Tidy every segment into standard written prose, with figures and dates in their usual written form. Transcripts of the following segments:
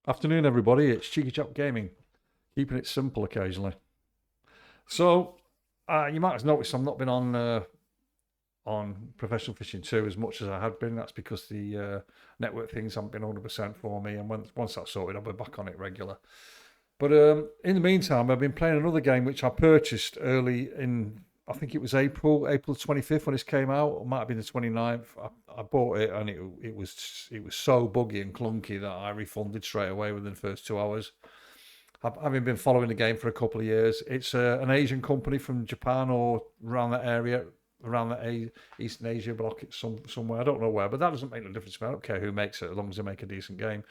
Afternoon, everybody. It's Cheeky Chap Gaming, keeping it simple occasionally. So, you might have noticed I've not been on Professional Fishing 2 as much as I had been. That's because the network things haven't been 100% for me, and once that's sorted, I'll be back on it regular. But in the meantime, I've been playing another game which I purchased early in, I think it was April 25th when this came out. It might have been the 29th. I bought it and it was so buggy and clunky that I refunded straight away within the first 2 hours. Having been following the game for a couple of years, it's an Asian company from Japan or around that area, around the Eastern Asia block. It's somewhere, I don't know where, but that doesn't make no difference to me. I don't care who makes it as long as they make a decent game.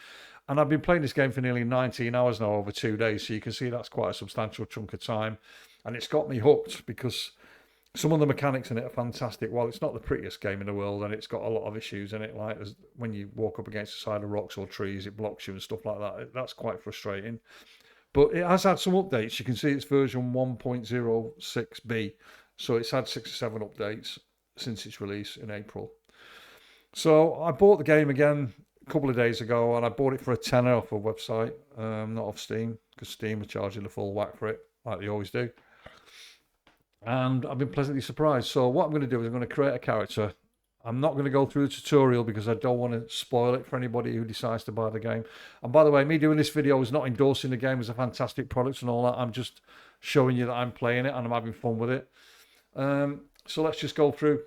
And I've been playing this game for nearly 19 hours now over 2 days, so you can see that's quite a substantial chunk of time. And it's got me hooked because some of the mechanics in it are fantastic. While it's not the prettiest game in the world, and it's got a lot of issues in it, like when you walk up against the side of rocks or trees, it blocks you and stuff like that. That's quite frustrating. But it has had some updates. You can see it's version 1.06b. So it's had 6 or 7 updates since its release in April. So I bought the game again a couple of days ago, and I bought it for a tenner off a website, not off Steam, because Steam are charging the full whack for it, like they always do. And I've been pleasantly surprised. So what I'm going to do is I'm going to create a character. I'm not going to go through the tutorial because I don't want to spoil it for anybody who decides to buy the game. And by the way, me doing this video is not endorsing the game as a fantastic product and all that. I'm just showing you that I'm playing it and I'm having fun with it. So let's just go through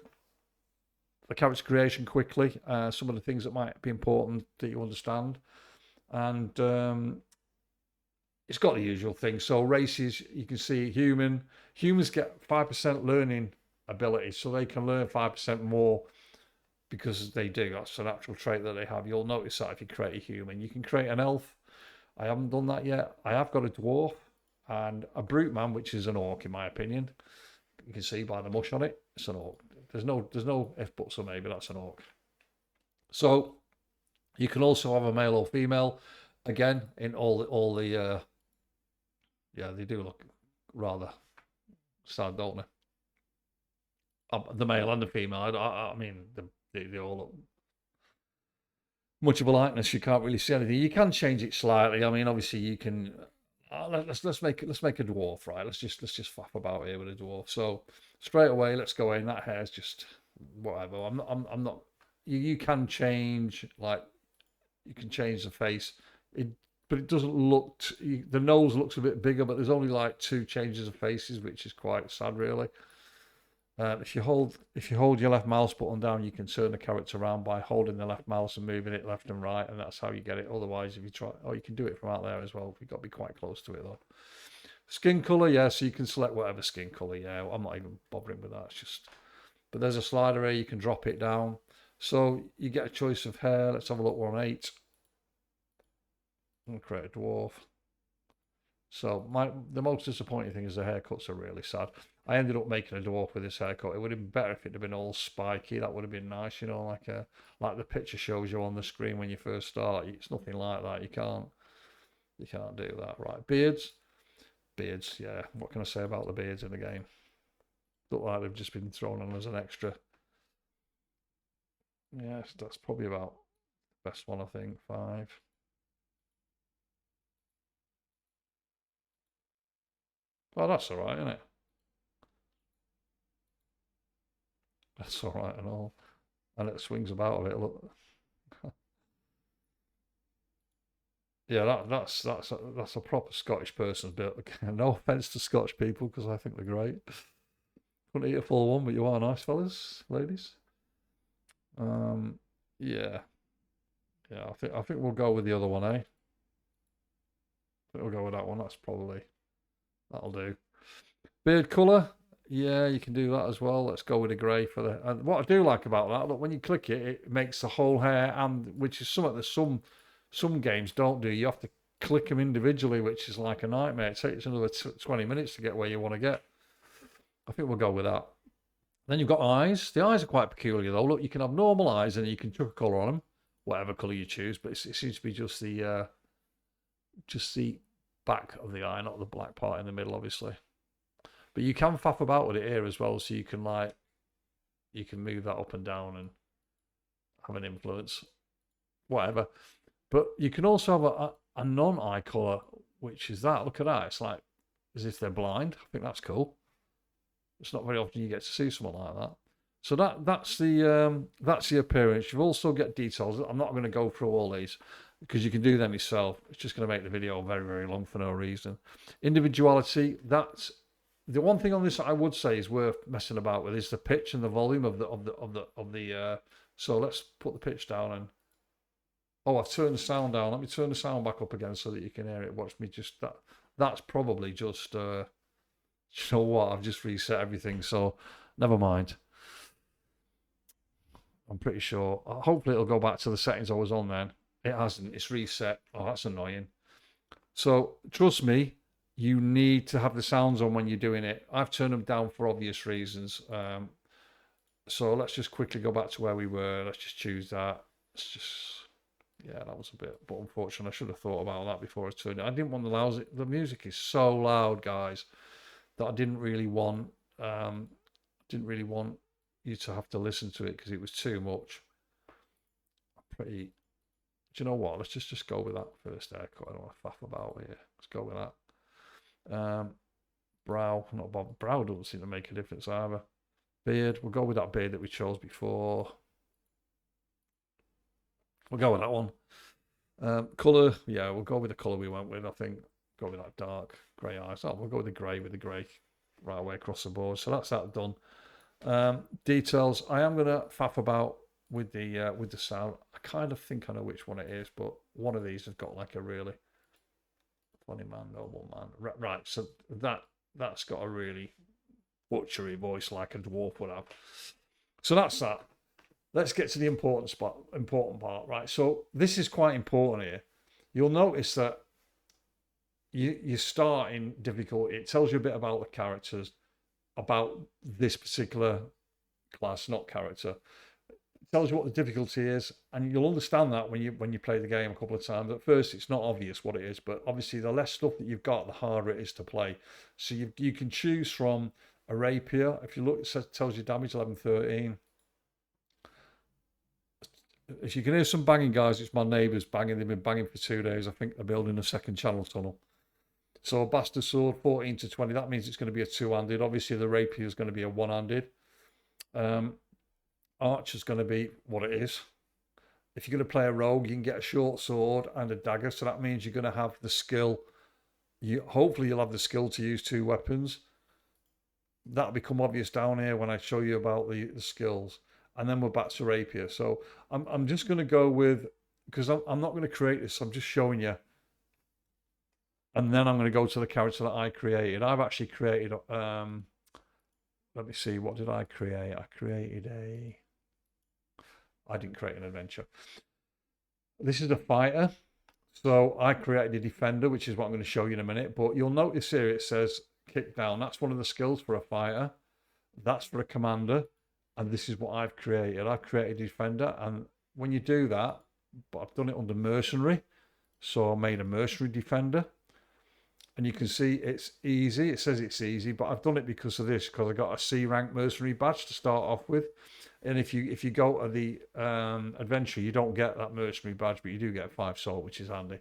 the character creation quickly. Some of the things that might be important that you understand. And it's got the usual thing. So races, you can see humans get 5% learning ability, so they can learn 5% more because they do. That's a natural trait that they have. You'll notice that if you create a human. You can create an elf. I haven't done that yet. I have got a dwarf and a brute man, which is an orc in my opinion. You can see by the mush on it, it's an orc. There's no if buts or maybe, that's an orc. So you can also have a male or female. Again, in all the yeah, they do look rather sad, don't they? The male and the female. I mean, they all look much of a likeness. You can't really see anything. You can change it slightly. I mean, obviously you can. Let's make a dwarf, right? Let's just faff about here with a dwarf. So straight away, let's go in. That hair's just whatever. I'm not. You can change, like you can change the face. But it doesn't look. The nose looks a bit bigger, but there's only like 2 changes of faces, which is quite sad, really. If you hold your left mouse button down, you can turn the character around by holding the left mouse and moving it left and right, and that's how you get it. Otherwise, if you try, you can do it from out there as well. You've got to be quite close to it though. Skin color, yeah, so you can select whatever skin color. Yeah, I'm not even bothering with that. It's just, but there's a slider here. You can drop it down, so you get a choice of hair. Let's have a look. We're on 8. I'm gonna create a dwarf. So the most disappointing thing is the haircuts are really sad. I ended up making a dwarf with this haircut. It would have been better if it had been all spiky. That would have been nice, like the picture shows you on the screen when you first start. It's nothing like that. You can't do that. Right, beards, yeah. What can I say about the beards in the game? Look like they've just been thrown on as an extra. Yes, that's probably about the best one, I think. 5. Oh, that's all right, isn't it? That's all right and all. And it swings about a bit. Look, yeah, that's a proper Scottish person's built. No offense to Scottish people because I think they're great. Couldn't eat a full one, but you are nice fellas, ladies. Um, yeah, yeah. I think we'll go with the other one, eh? I think we'll go with that one. That'll do. Beard colour, yeah, you can do that as well. Let's go with a grey for the. And what I do like about that, look, when you click it, it makes the whole hair, and which is something that some games don't do. You have to click them individually, which is like a nightmare. It takes another 20 minutes to get where you want to get. I think we'll go with that. Then you've got eyes. The eyes are quite peculiar though. Look, you can have normal eyes, and you can chuck a colour on them, whatever colour you choose. But it seems to be just the back of the eye, not the black part in the middle, obviously. But you can faff about with it here as well, so you can move that up and down and have an influence, whatever. But you can also have a non-eye colour, which is that. Look at that. It's like as if they're blind. I think that's cool. It's not very often you get to see someone like that. So that's the appearance. You also get details. I'm not going to go through all these because you can do them yourself. It's just going to make the video very, very long for no reason. Individuality. That's the one thing on this I would say is worth messing about with is the pitch and the volume of the. So let's put the pitch down and. Oh, I've turned the sound down. Let me turn the sound back up again so that you can hear it. Watch me just that. That's probably just. You know what? I've just reset everything, so never mind. I'm pretty sure. Hopefully, it'll go back to the settings I was on then. It hasn't. It's reset. Oh, that's annoying. So trust me, you need to have the sounds on when you're doing it. I've turned them down for obvious reasons. So let's just quickly go back to where we were. Let's just choose that. Let's just. Yeah, that was a bit, but unfortunately, I should have thought about that before I turned it. I didn't want the loud. The music is so loud, guys, that I didn't really want. You to have to listen to it because it was too much. Pretty. Do you know what? Let's just go with that first haircut. I don't want to faff about here. Let's go with that. Brow, not Bob. Brow doesn't seem to make a difference either. Beard, we'll go with that beard that we chose before. We'll go with that one. Colour, yeah, we'll go with the colour we went with. I think go with that dark grey eyes. Oh, we'll go with the grey right away across the board. So that's that done. Details. I am gonna faff about with the sound. I kind of think I know which one it is, but one of these has got like a really funny man, noble man. Right. So that's got a really butchery voice like a dwarf would have. So that's that. Let's get to the important part, right? So this is quite important here. You'll notice that you start in difficulty. It tells you a bit about the characters, about this particular class, not character. It tells you what the difficulty is, and you'll understand that when you play the game a couple of times. At first, it's not obvious what it is, but obviously, the less stuff that you've got, the harder it is to play. So you can choose from a rapier. If you look, it tells you damage 11, 13. If you can hear some banging, guys, it's my neighbours banging. They've been banging for 2 days. I think they're building a second channel tunnel. So a bastard sword, 14 to 20. That means it's going to be a two-handed. Obviously, the rapier is going to be a one-handed. Archer's going to be what it is. If you're going to play a rogue, you can get a short sword and a dagger. So that means you're going to have the skill. Hopefully, you'll have the skill to use two weapons. That'll become obvious down here when I show you about the skills. And then we're back to rapier. So I'm just going to go with, because I'm not going to create this. I'm just showing you. And then I'm going to go to the character that I created. I've actually created, let me see, what did I create? I didn't create an adventure. This is a fighter. So I created a defender, which is what I'm going to show you in a minute. But you'll notice here it says kick down. That's one of the skills for a fighter. That's for a commander. And this is what I've created. I've created a defender. And when you do that, but I've done it under mercenary. So I made a mercenary defender. And you can see it's easy. It says it's easy, but I've done it because of this, because I got a C rank mercenary badge to start off with. And if you go to the adventure, you don't get that mercenary badge, but you do get 5 salt, which is handy.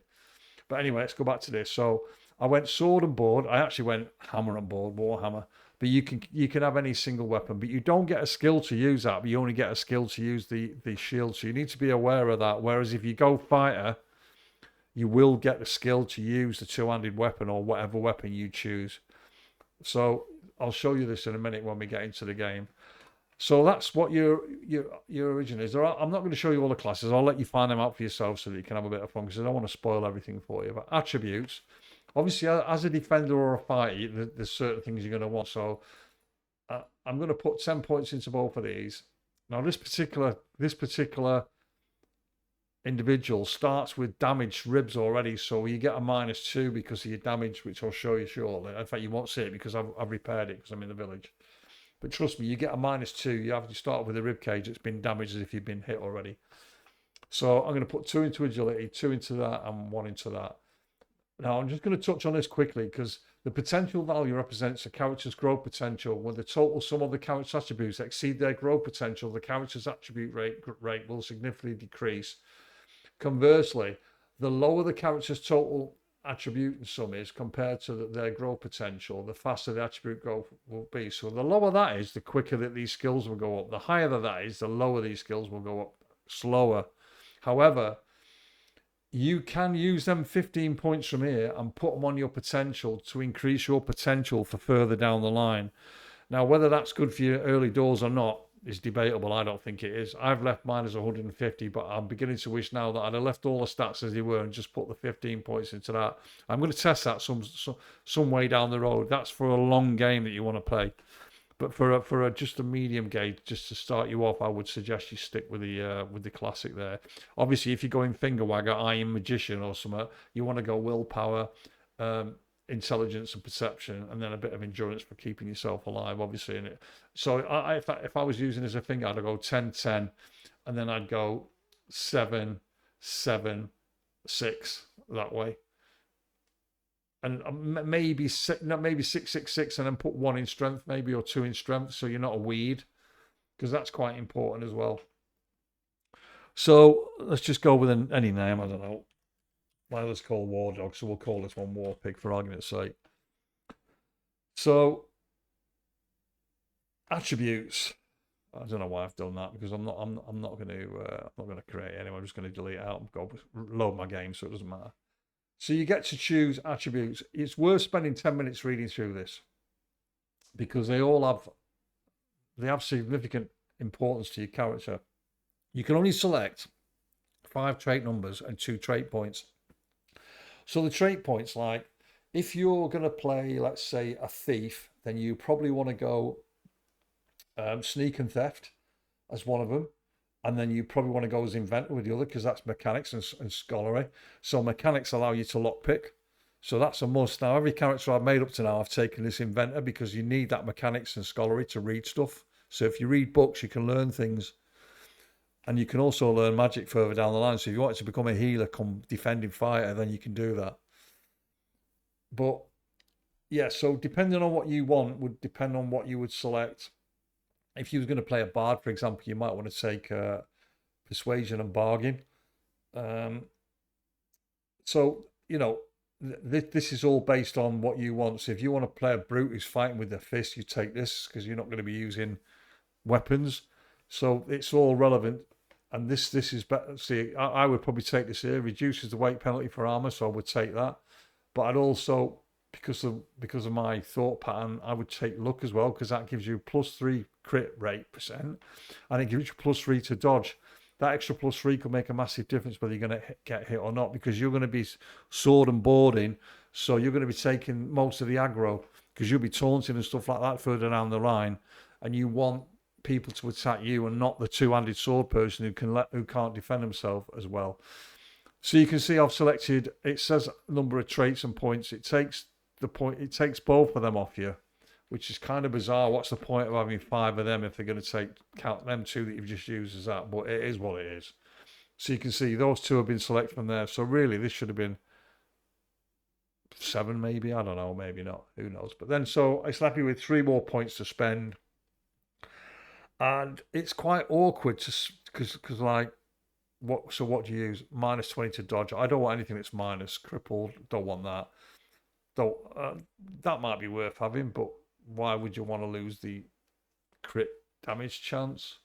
But anyway, let's go back to this. So I went sword and board. I actually went hammer and board, warhammer. But you can have any single weapon, but you don't get a skill to use that. But you only get a skill to use the shield. So you need to be aware of that. Whereas if you go fighter, you will get the skill to use the two-handed weapon or whatever weapon you choose. So I'll show you this in a minute when we get into the game. So that's what your origin is. I'm not going to show you all the classes. I'll let you find them out for yourself so that you can have a bit of fun, because I don't want to spoil everything for you. But attributes, obviously, as a defender or a fighter, there's certain things you're going to want. So I'm going to put 10 points into both of these. Now, this particular individual starts with damaged ribs already, so you get a -2 because of your damage, which I'll show you shortly. In fact, you won't see it because I've repaired it because I'm in the village. But trust me, you get a -2. You have to start with a rib cage that's been damaged as if you've been hit already. So I'm going to put 2 into agility, 2 into that, and 1 into that. Now I'm just going to touch on this quickly because the potential value represents a character's growth potential. When the total sum of the character's attributes exceed their growth potential, the character's attribute rate will significantly decrease. Conversely, the lower the character's total attribute sum is compared to their growth potential, the faster the attribute growth will be. So the lower that is, the quicker that these skills will go up. The higher that is, the lower these skills will go up slower. However, you can use them 15 points from here and put them on your potential to increase your potential for further down the line. Now, whether that's good for your early doors or not is debatable. I don't think it is. I've left mine as 150, but I'm beginning to wish now that I'd have left all the stats as they were and just put the 15 points into that. I'm going to test that some way down the road. That's for a long game that you want to play. But for just a medium gauge, just to start you off, I would suggest you stick with the classic there. Obviously, if you're going finger wagger, Iron Magician or something, you want to go willpower, intelligence and perception, and then a bit of endurance for keeping yourself alive, obviously. So if I was using as a finger, I'd go 10, 10, and then I'd go 7, 7, 6 that way. And maybe 666 and then put 1 in strength, maybe, or 2 in strength, so you're not a weed, because that's quite important as well. So let's just go with any name. I don't know. My other's called War Dog, so we'll call this one War Pig for argument's sake. So attributes. I don't know why I've done that, because I'm not going to create any. I'm just going to delete it out and go load my game, so it doesn't matter. So you get to choose attributes. It's worth spending 10 minutes reading through this, because they have significant importance to your character. You can only select 5 trait numbers and 2 trait points. So the trait points, like if you're going to play, let's say, a thief, then you probably want to go sneak and theft as one of them. And then you probably want to go as inventor with the other, because that's mechanics and scholarly. So mechanics allow you to lockpick. So that's a must. Now, every character I've made up to now, I've taken this inventor, because you need that mechanics and scholarly to read stuff. So if you read books, you can learn things. And you can also learn magic further down the line. So if you want to become a healer, come defending fighter, then you can do that. But yeah, so depending on what you want would depend on what you would select. If you was going to play a bard, for example, you might want to take persuasion and bargain. So, this is all based on what you want. So if you want to play a brute who's fighting with their fist, you take this, because you're not going to be using weapons. So it's all relevant. And this is better. See, I would probably take this here. Reduces the weight penalty for armor, so I would take that. But I'd also, because of my thought pattern, I would take luck as well, because that gives you +3 crit rate %, and it gives you +3 to dodge. That extra +3 could make a massive difference whether you're going to get hit or not, because you're going to be sword and boarding, so you're going to be taking most of the aggro, because you'll be taunting and stuff like that further down the line, and you want people to attack you and not the two-handed sword person who can't defend himself as well. So you can see I've selected. It says number of traits and points. It takes both of them off you, which is kind of bizarre. What's the point of having 5 of them if they're going to count them 2 that you've just used as that? But it is what it is. So you can see those 2 have been selected from there. So really, this should have been 7, maybe. I don't know, maybe not. Who knows? But then, so it's happy with 3 more points to spend, and it's quite awkward because like. What do you use? -20 to dodge. I don't want anything that's minus. Crippled. Don't want that. That might be worth having, but why would you want to lose the crit damage chance?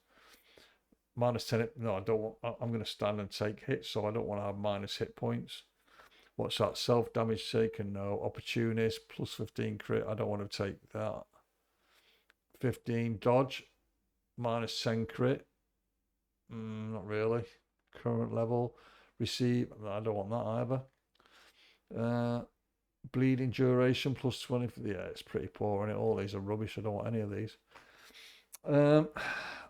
-10. No, I don't want. I'm going to stand and take hits, so I don't want to have minus hit points. What's that? Self damage taken? No. Opportunist +15 crit. I don't want to take that. 15 dodge. -10 crit. Not really. Current level, receive. I don't want that either. Bleeding duration +20. Yeah, it's pretty poor, and all these are rubbish. I don't want any of these. I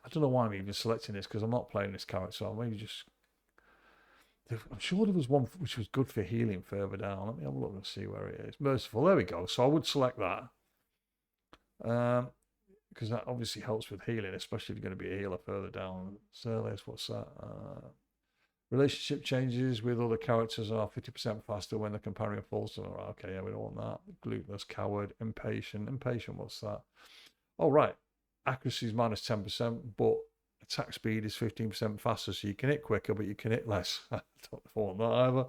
don't know why I'm even selecting this, because I'm not playing this character. So maybe just. I'm sure there was one which was good for healing further down. Let me have a look and see where it is. Merciful. There we go. So I would select that. Because that obviously helps with healing, especially if you're going to be a healer further down. So what's that? Relationship changes with other characters are 50% faster when the companion falls. Okay, yeah, we don't want that. Glutinous, coward, impatient. Impatient, what's that? Oh, right. Accuracy is -10%, but attack speed is 15% faster, so you can hit quicker, but you can hit less. I don't want that either.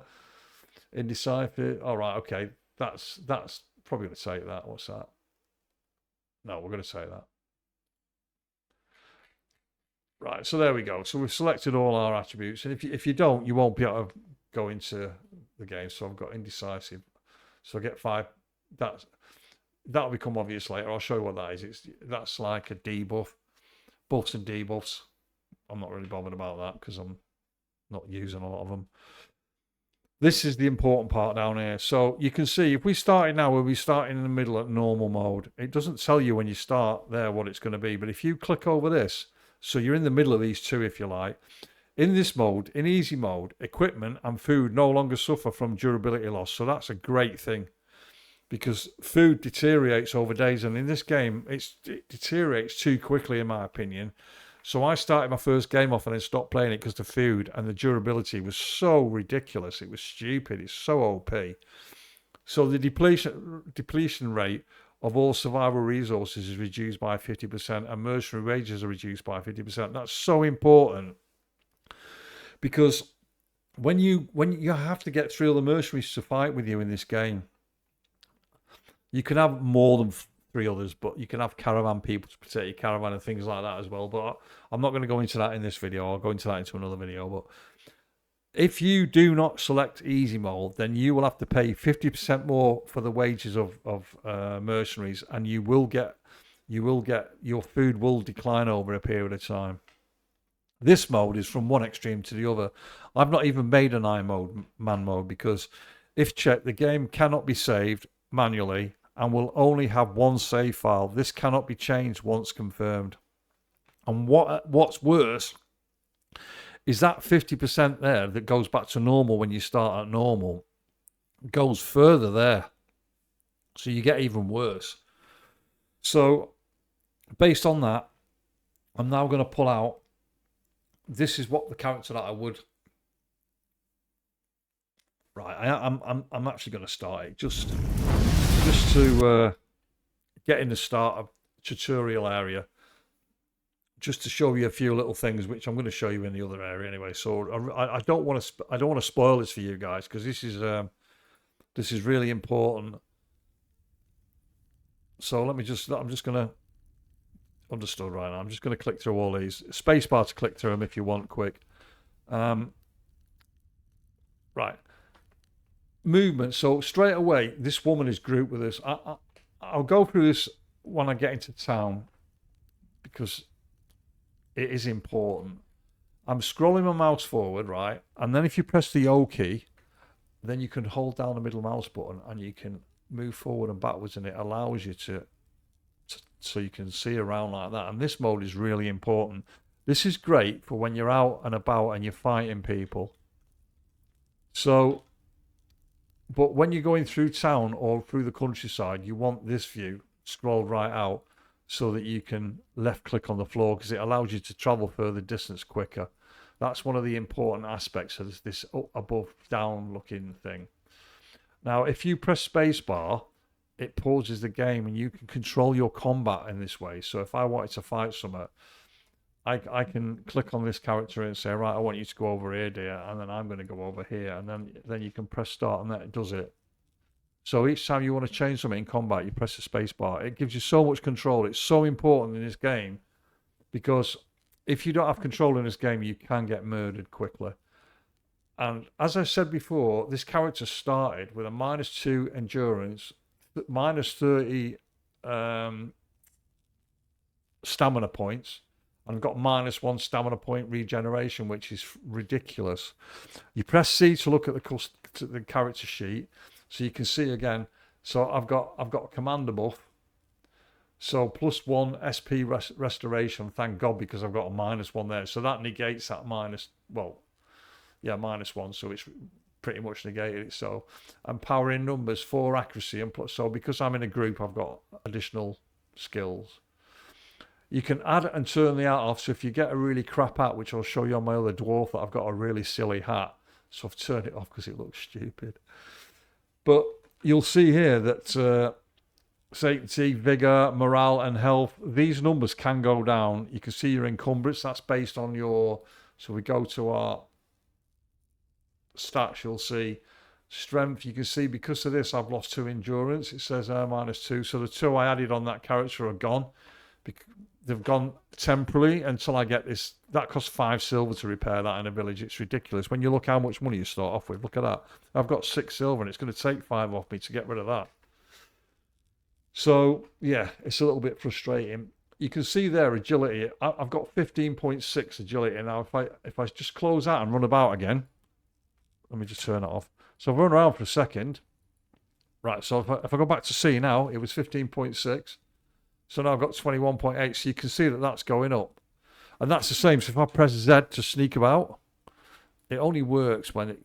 Indecipher. All right, okay. That's probably going to take that. What's that? No, we're going to say that. Right, so there we go. So we've selected all our attributes, and if you don't, you won't be able to go into the game. So I've got indecisive. So I get 5. That'll become obvious later. I'll show you what that is. That's like a debuff, buffs and debuffs. I'm not really bothered about that because I'm not using a lot of them. This is the important part down here. So you can see if we started now, we'll be starting in the middle at normal mode. It doesn't tell you when you start there what it's going to be, but if you click over this, so you're in the middle of these two, if you like. In this mode, in easy mode, equipment and food no longer suffer from durability loss. So that's a great thing because food deteriorates over days. And in this game, it deteriorates too quickly, in my opinion. So I started my first game off and then stopped playing it because the food and the durability was so ridiculous. It was stupid. It's so OP. So the depletion rate of all survival resources is reduced by 50% and mercenary wages are reduced by 50%. That's so important because when you have to get 3 other mercenaries to fight with you in this game, you can have more than 3 others, but you can have caravan people to protect your caravan and things like that as well. But I'm not going to go into that in this video. I'll go into that into another video. But if you do not select easy mode, then you will have to pay 50% more for the wages of mercenaries, and you will get your food will decline over a period of time. This mode is from one extreme to the other. I've not even made an man mode because if checked, the game cannot be saved manually and will only have one save file. This cannot be changed once confirmed. And what's worse is that 50% there that goes back to normal when you start at normal goes further there. So you get even worse. So based on that, I'm now going to pull out. This is what the character that I would. Right, I'm actually going to start it just to get in the start tutorial area. Just to show you a few little things, which I'm going to show you in the other area anyway. So I don't want to spoil this for you guys because this is really important. So I'm just going to understood right now. I'm just going to click through all these. Spacebar to click through them if you want quick. Right. Movement. So straight away, this woman is grouped with us. I'll go through this when I get into town because it is important. I'm scrolling my mouse forward, right? And then if you press the O key, then you can hold down the middle mouse button and you can move forward and backwards, and it allows you to so you can see around like that. And this mode is really important. This is great for when you're out and about and you're fighting people. So, but when you're going through town or through the countryside, you want this view scrolled right out so that you can left click on the floor because it allows you to travel further distance quicker. That's one of the important aspects of this above down looking thing. Now, if you press spacebar, it pauses the game and you can control your combat in this way. So if I wanted to fight someone, I can click on this character and say, right, I want you to go over here, dear, and then I'm going to go over here, and then you can press start and then it does it. So each time you want to change something in combat, you press the space bar. It gives you so much control. It's so important in this game because if you don't have control in this game, you can get murdered quickly. And as I said before, this character started with a -2 endurance, -30 stamina points, and got -1 stamina point regeneration, which is ridiculous. You press C to look at the character sheet. So you can see again. So I've got a commander buff. So +1 SP restoration. Thank God, because I've got a -1 there. So that negates that -1. So it's pretty much negated. So I'm powering numbers 4 accuracy and plus. So because I'm in a group, I've got additional skills. You can add and turn the hat off. So if you get a really crap hat, which I'll show you on my other dwarf, that I've got a really silly hat. So I've turned it off because it looks stupid. But you'll see here that safety, vigor, morale, and health, these numbers can go down. You can see your encumbrance. That's based on your... So we go to our stats, you'll see Strength, you can see because of this, I've lost 2 endurance. It says -2. So the 2 I added on that character are gone. They've gone temporarily until I get this. That costs 5 silver to repair that in a village. It's ridiculous. When you look how much money you start off with, look at that. I've got 6 silver and it's going to take 5 off me to get rid of that. So, yeah, it's a little bit frustrating. You can see there agility. I've got 15.6 agility. Now, if I just close out and run about again, let me just turn it off. So I've run around for a second. Right, so if I go back to C now, it was 15.6. So now I've got 21.8. So you can see that that's going up. And that's the same. So if I press Z to sneak about, it only works when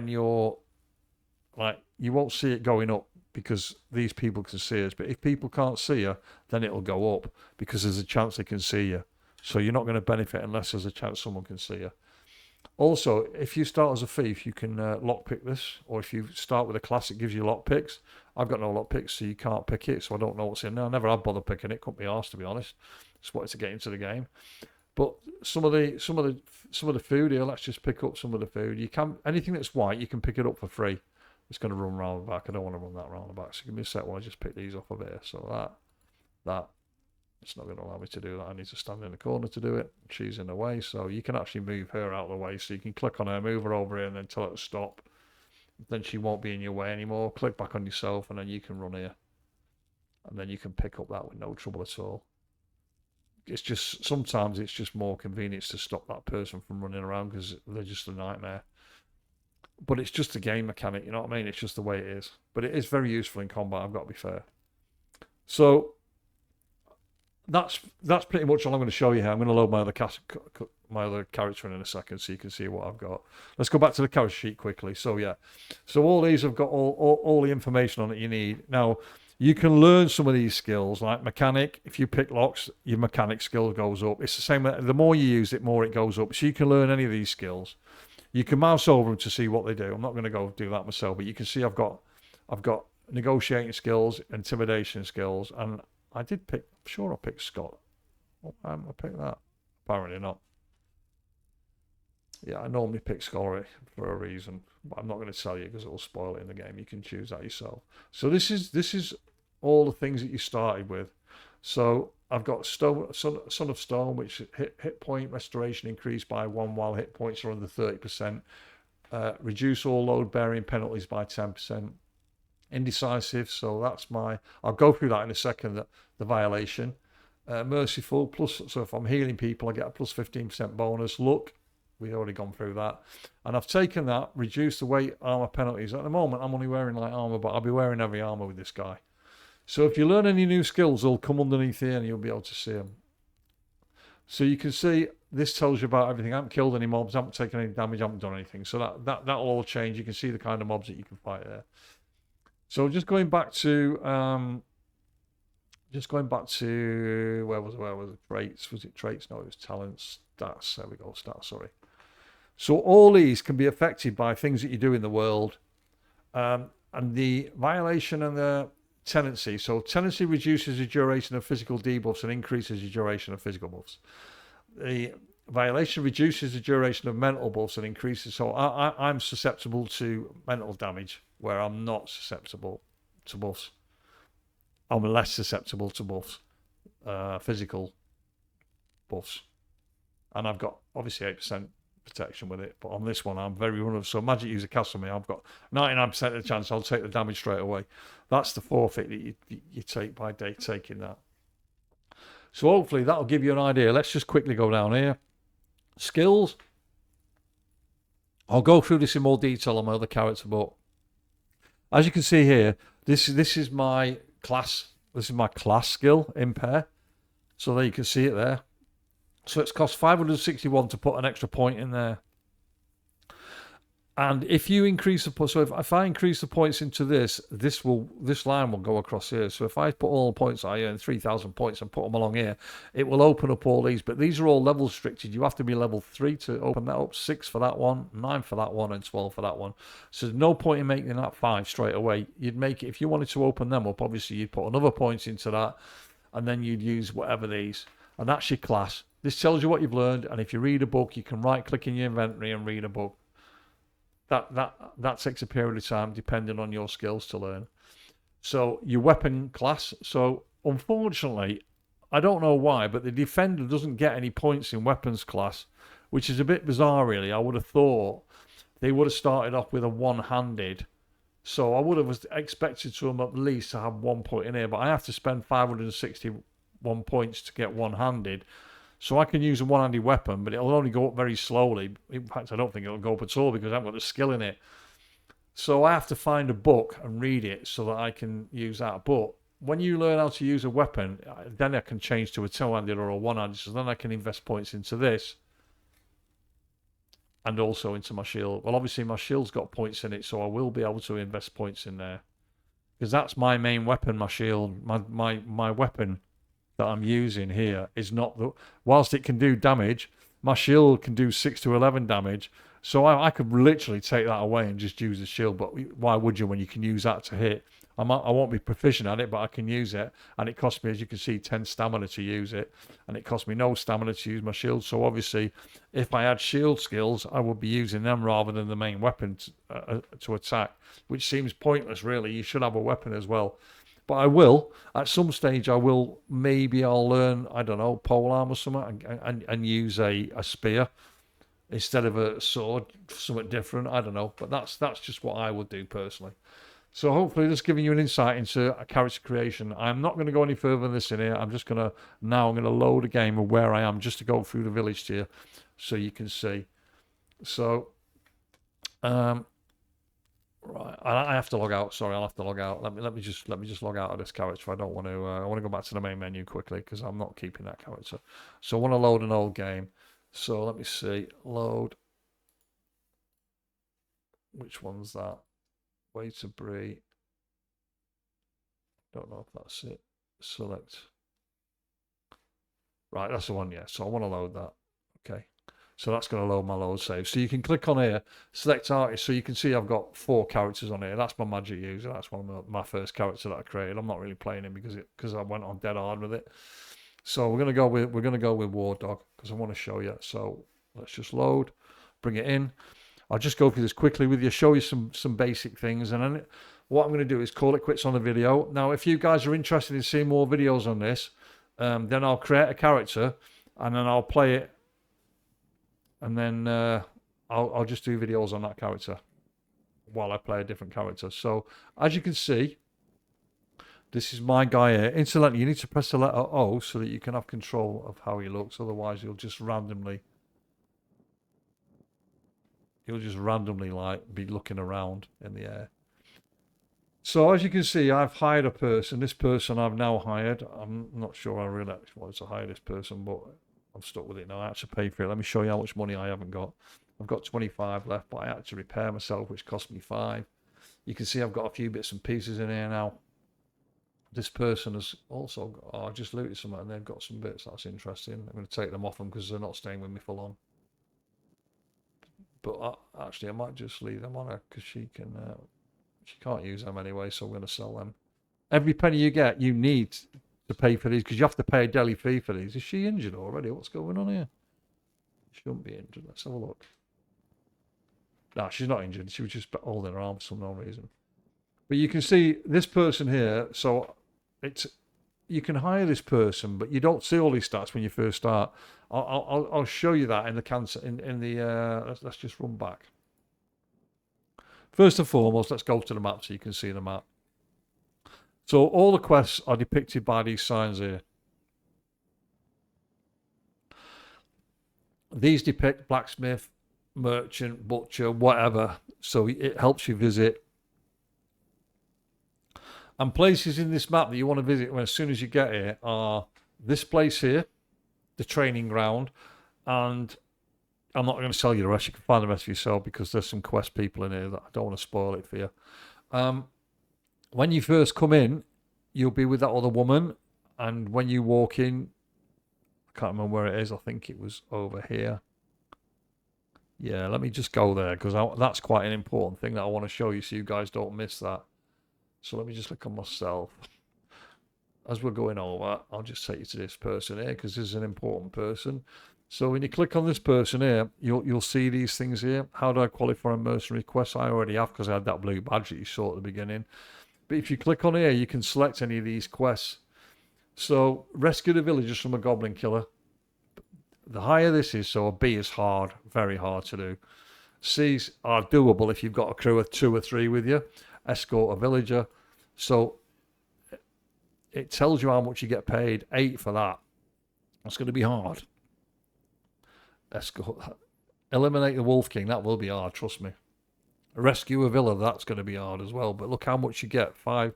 you're like, you won't see it going up because these people can see us. But if people can't see you, then it'll go up because there's a chance they can see you. So you're not going to benefit unless there's a chance someone can see you. Also, if you start as a thief, you can lockpick this, or if you start with a class, it gives you lockpicks. I've got no lockpicks, so you can't pick it, so I don't know what's in there. I never have bothered picking it. Couldn't be arsed, to be honest. Just wanted to get into the game. But some of the food here, let's just pick up some of the food. You can anything that's white, you can pick it up for free. It's going to run around the back. I don't want to run that around the back. So give me a sec while I just pick these off of here. So that. It's not going to allow me to do that. I need to stand in the corner to do it. She's in the way, so you can actually move her out of the way. So you can click on her, move her over here, and then tell her to stop. Then she won't be in your way anymore. Click back on yourself, and then you can run here. And then you can pick up that with no trouble at all. It's just, sometimes it's just more convenience to stop that person from running around because they're just a nightmare. But it's just a game mechanic, you know what I mean? It's just the way it is. But it is very useful in combat, I've got to be fair. So that's pretty much all I'm going to show you here. I'm going to load my other character in a second so you can see what I've got. Let's go back to the character sheet quickly. So yeah, so all these have got all the information on it you need. Now you can learn some of these skills like mechanic. If you pick locks, your mechanic skill goes up. It's the same. The more you use it, more it goes up. So you can learn any of these skills. You can mouse over them to see what they do. I'm not going to go do that myself, but you can see I've got negotiating skills, intimidation skills, and I did pick. I'm sure I picked Scott. I picked that. Apparently not. Yeah, I normally pick scholarly for a reason, but I'm not going to tell you because it'll spoil it in the game. You can choose that yourself. So this is all the things that you started with. So I've got Son of Stone, which hit point restoration increased by 1 while hit points are under 30%. Reduce all load bearing penalties by 10%. Indecisive, so that's I'll go through that in a second, the violation. Merciful, plus, so if I'm healing people, I get a plus 15% bonus. Luck, we've already gone through that. And I've taken that, reduced the weight armor penalties. At the moment, I'm only wearing light armor, but I'll be wearing heavy armor with this guy. So if you learn any new skills, they'll come underneath here and you'll be able to see them. So you can see, this tells you about everything. I haven't killed any mobs, I haven't taken any damage, I haven't done anything. So that'll all change. You can see the kind of mobs that you can fight there. So just going back to where was it? Traits? Was it traits? No, it was talents. Stats. There we go. Stats. Sorry. So all these can be affected by things that you do in the world, and the violation and the tenancy. So tenancy reduces the duration of physical debuffs and increases the duration of physical buffs. The violation reduces the duration of mental buffs and increases. So I'm susceptible to mental damage, where I'm not susceptible to buffs. I'm less susceptible to buffs, physical buffs. And I've got obviously 8% protection with it, but on this one I'm very vulnerable. So magic user casts on me, I've got 99% of the chance I'll take the damage straight away. That's the forfeit that you take by taking that. So hopefully that'll give you an idea. Let's just quickly go down here. Skills. I'll go through this in more detail on my other character, but as you can see here, this is my class. This is my class skill, Impair. So there you can see it there. So it's cost 561 to put an extra point in there. And if you increase the so if I increase the points into this line will go across here. So if I put all the points I earn 3,000 points and put them along here, it will open up all these. But these are all level restricted. You have to be level 3 to open that up. 6 for that one, 9 for that one, and 12 for that one. So there's no point in making that 5 straight away. You'd make it if you wanted to open them up. Obviously, you'd put another point into that, and then you'd use whatever these, and that's your class. This tells you what you've learned, and if you read a book, you can right-click in your inventory and read a book. that takes a period of time depending on your skills to learn. So your weapon class. So unfortunately, I don't know why, but the defender doesn't get any points in weapons class, which is a bit bizarre, really. I would have thought they would have started off with a one-handed. So I would have expected them at least to have 1 point in here, but I have to spend 561 points to get one-handed. So I can use a one-handed weapon, but it'll only go up very slowly. In fact, I don't think it'll go up at all because I haven't got the skill in it. So I have to find a book and read it so that I can use that. But when you learn how to use a weapon, then I can change to a two-handed or a one-handed. So then I can invest points into this and also into my shield. Well, obviously my shield's got points in it, so I will be able to invest points in there. Because that's my main weapon, my shield. My weapon that I'm using here is not the... Whilst it can do damage, my shield can do 6 to 11 damage. So I could literally take that away and just use the shield. But why would you when you can use that to hit? I won't be proficient at it, but I can use it. And it cost me, as you can see, 10 stamina to use it. And it cost me no stamina to use my shield. So obviously, if I had shield skills, I would be using them rather than the main weapon to attack. Which seems pointless, really. You should have a weapon as well. But I will, at some stage, maybe I'll learn, I don't know, polearm or something and use a spear instead of a sword, something different. I don't know. But that's just what I would do personally. So hopefully just giving you an insight into a character creation. I'm not going to go any further than this in here. I'm going to load a game of where I am just to go through the village to you so you can see. So, right, I have to log out. Sorry, I'll have to log out. Let me just log out of this character. I don't want to. I want to go back to the main menu quickly because I'm not keeping that character. So I want to load an old game. So let me see. Load. Which one's that? Way to Brie. Don't know if that's it. Select. Right, that's the one. Yeah. So I want to load that. Okay. So that's going to load my load save. So you can click on here, select artist. So you can see I've got 4 characters on here. That's my magic user. That's one of my first character that I created. I'm not really playing him because I went on dead hard with it. So we're going to go with War Dog because I want to show you. So let's just load, bring it in. I'll just go through this quickly with you, show you some basic things, and then what I'm going to do is call it quits on the video. Now, if you guys are interested in seeing more videos on this, then I'll create a character and then I'll play it. And then I'll just do videos on that character while I play a different character. So as you can see, this is my guy here. Incidentally, you need to press the letter O so that you can have control of how he looks. Otherwise, you'll just randomly like be looking around in the air. So as you can see, I've hired a person. This person I've now hired. I'm not sure I really actually wanted to hire this person, but I'm stuck with it now. I had to pay for it. Let me show you how much money I haven't got. I've got 25 left, but I had to repair myself, which cost me 5. You can see I've got a few bits and pieces in here now. This person has also got, I just looted some and they've got some bits. That's interesting. I'm going to take them off them because they're not staying with me for long. But actually, I might just leave them on her because she can't use them anyway, so I'm going to sell them. Every penny you get, you need to pay for these because you have to pay a daily fee for these. Is she injured already? What's going on here? She shouldn't be injured. Let's have a look. No, she's not injured. She was just holding her arm for no reason. But you can see this person here. So you can hire this person, but you don't see all these stats when you first start. I'll show you that in the cancer in the. Let's just run back. First and foremost, let's go to the map so you can see the map. So all the quests are depicted by these signs here. These depict blacksmith, merchant, butcher, whatever. So it helps you visit. And places in this map that you want to visit as soon as you get here are this place here, the training ground, and I'm not going to tell you the rest. You can find the rest for yourself because there's some quest people in here that I don't want to spoil it for you. When you first come in, you'll be with that other woman, and when you walk in, I can't remember where it is. I think it was over here. Yeah, let me just go there because that's quite an important thing that I want to show you so you guys don't miss that. So let me just click on myself. As we're going over, I'll just take you to this person here because this is an important person. So when you click on this person here, you'll see these things here. How do I qualify a mercenary quest? I already have because I had that blue badge that you saw at the beginning. But if you click on here, you can select any of these quests. So rescue the villagers from a goblin killer. The higher this is, so a B is hard, very hard to do. C's are doable if you've got a crew of 2 or 3 with you. Escort a villager. So it tells you how much you get paid. 8 for that. That's going to be hard. Escort. Eliminate the Wolf King. That will be hard, trust me. Rescue a villa. That's going to be hard as well. But look how much you get. 5.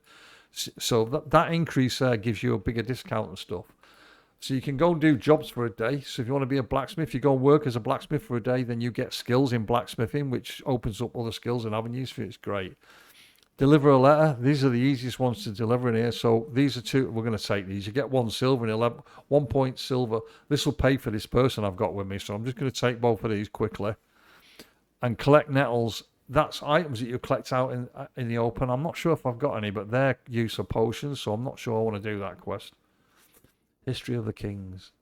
So that increase there gives you a bigger discount and stuff. So you can go and do jobs for a day. So if you want to be a blacksmith, you go and work as a blacksmith for a day, then you get skills in blacksmithing, which opens up other skills and avenues for you. It's great. Deliver a letter. These are the easiest ones to deliver in here. So these are 2. We're going to take these. You get 1 silver and 11, 1 point silver. This will pay for this person I've got with me. So I'm just going to take both of these quickly. And collect nettles. That's items that you collect out in the open. I'm not sure if I've got any, but they're use of potions. So I'm not sure I want to do that quest. History of the Kings.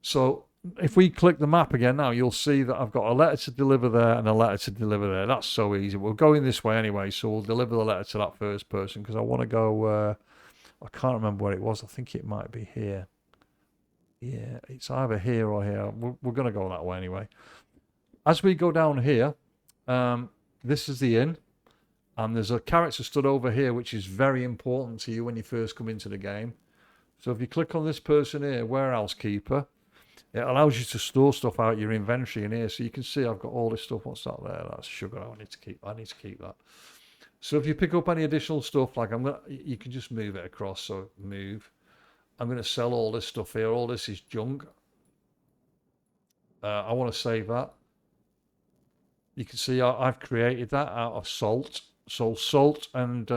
So if we click the map again now, you'll see that I've got a letter to deliver there and a letter to deliver there. That's so easy. We're going this way anyway, so we'll deliver the letter to that first person because I want to go... I can't remember where it was. I think it might be here. Yeah, it's either here or here. We're going to go that way anyway. As we go down here, this is the inn. And there's a character stood over here, which is very important to you when you first come into the game. So if you click on this person here, warehouse keeper, it allows you to store stuff out your inventory in here. So you can see I've got all this stuff. What's that there? That's sugar. I need to keep that. So if you pick up any additional stuff, like you can just move it across. So move. I'm going to sell all this stuff here. All this is junk. I want to save that. You can see I've created that out of salt. So salt and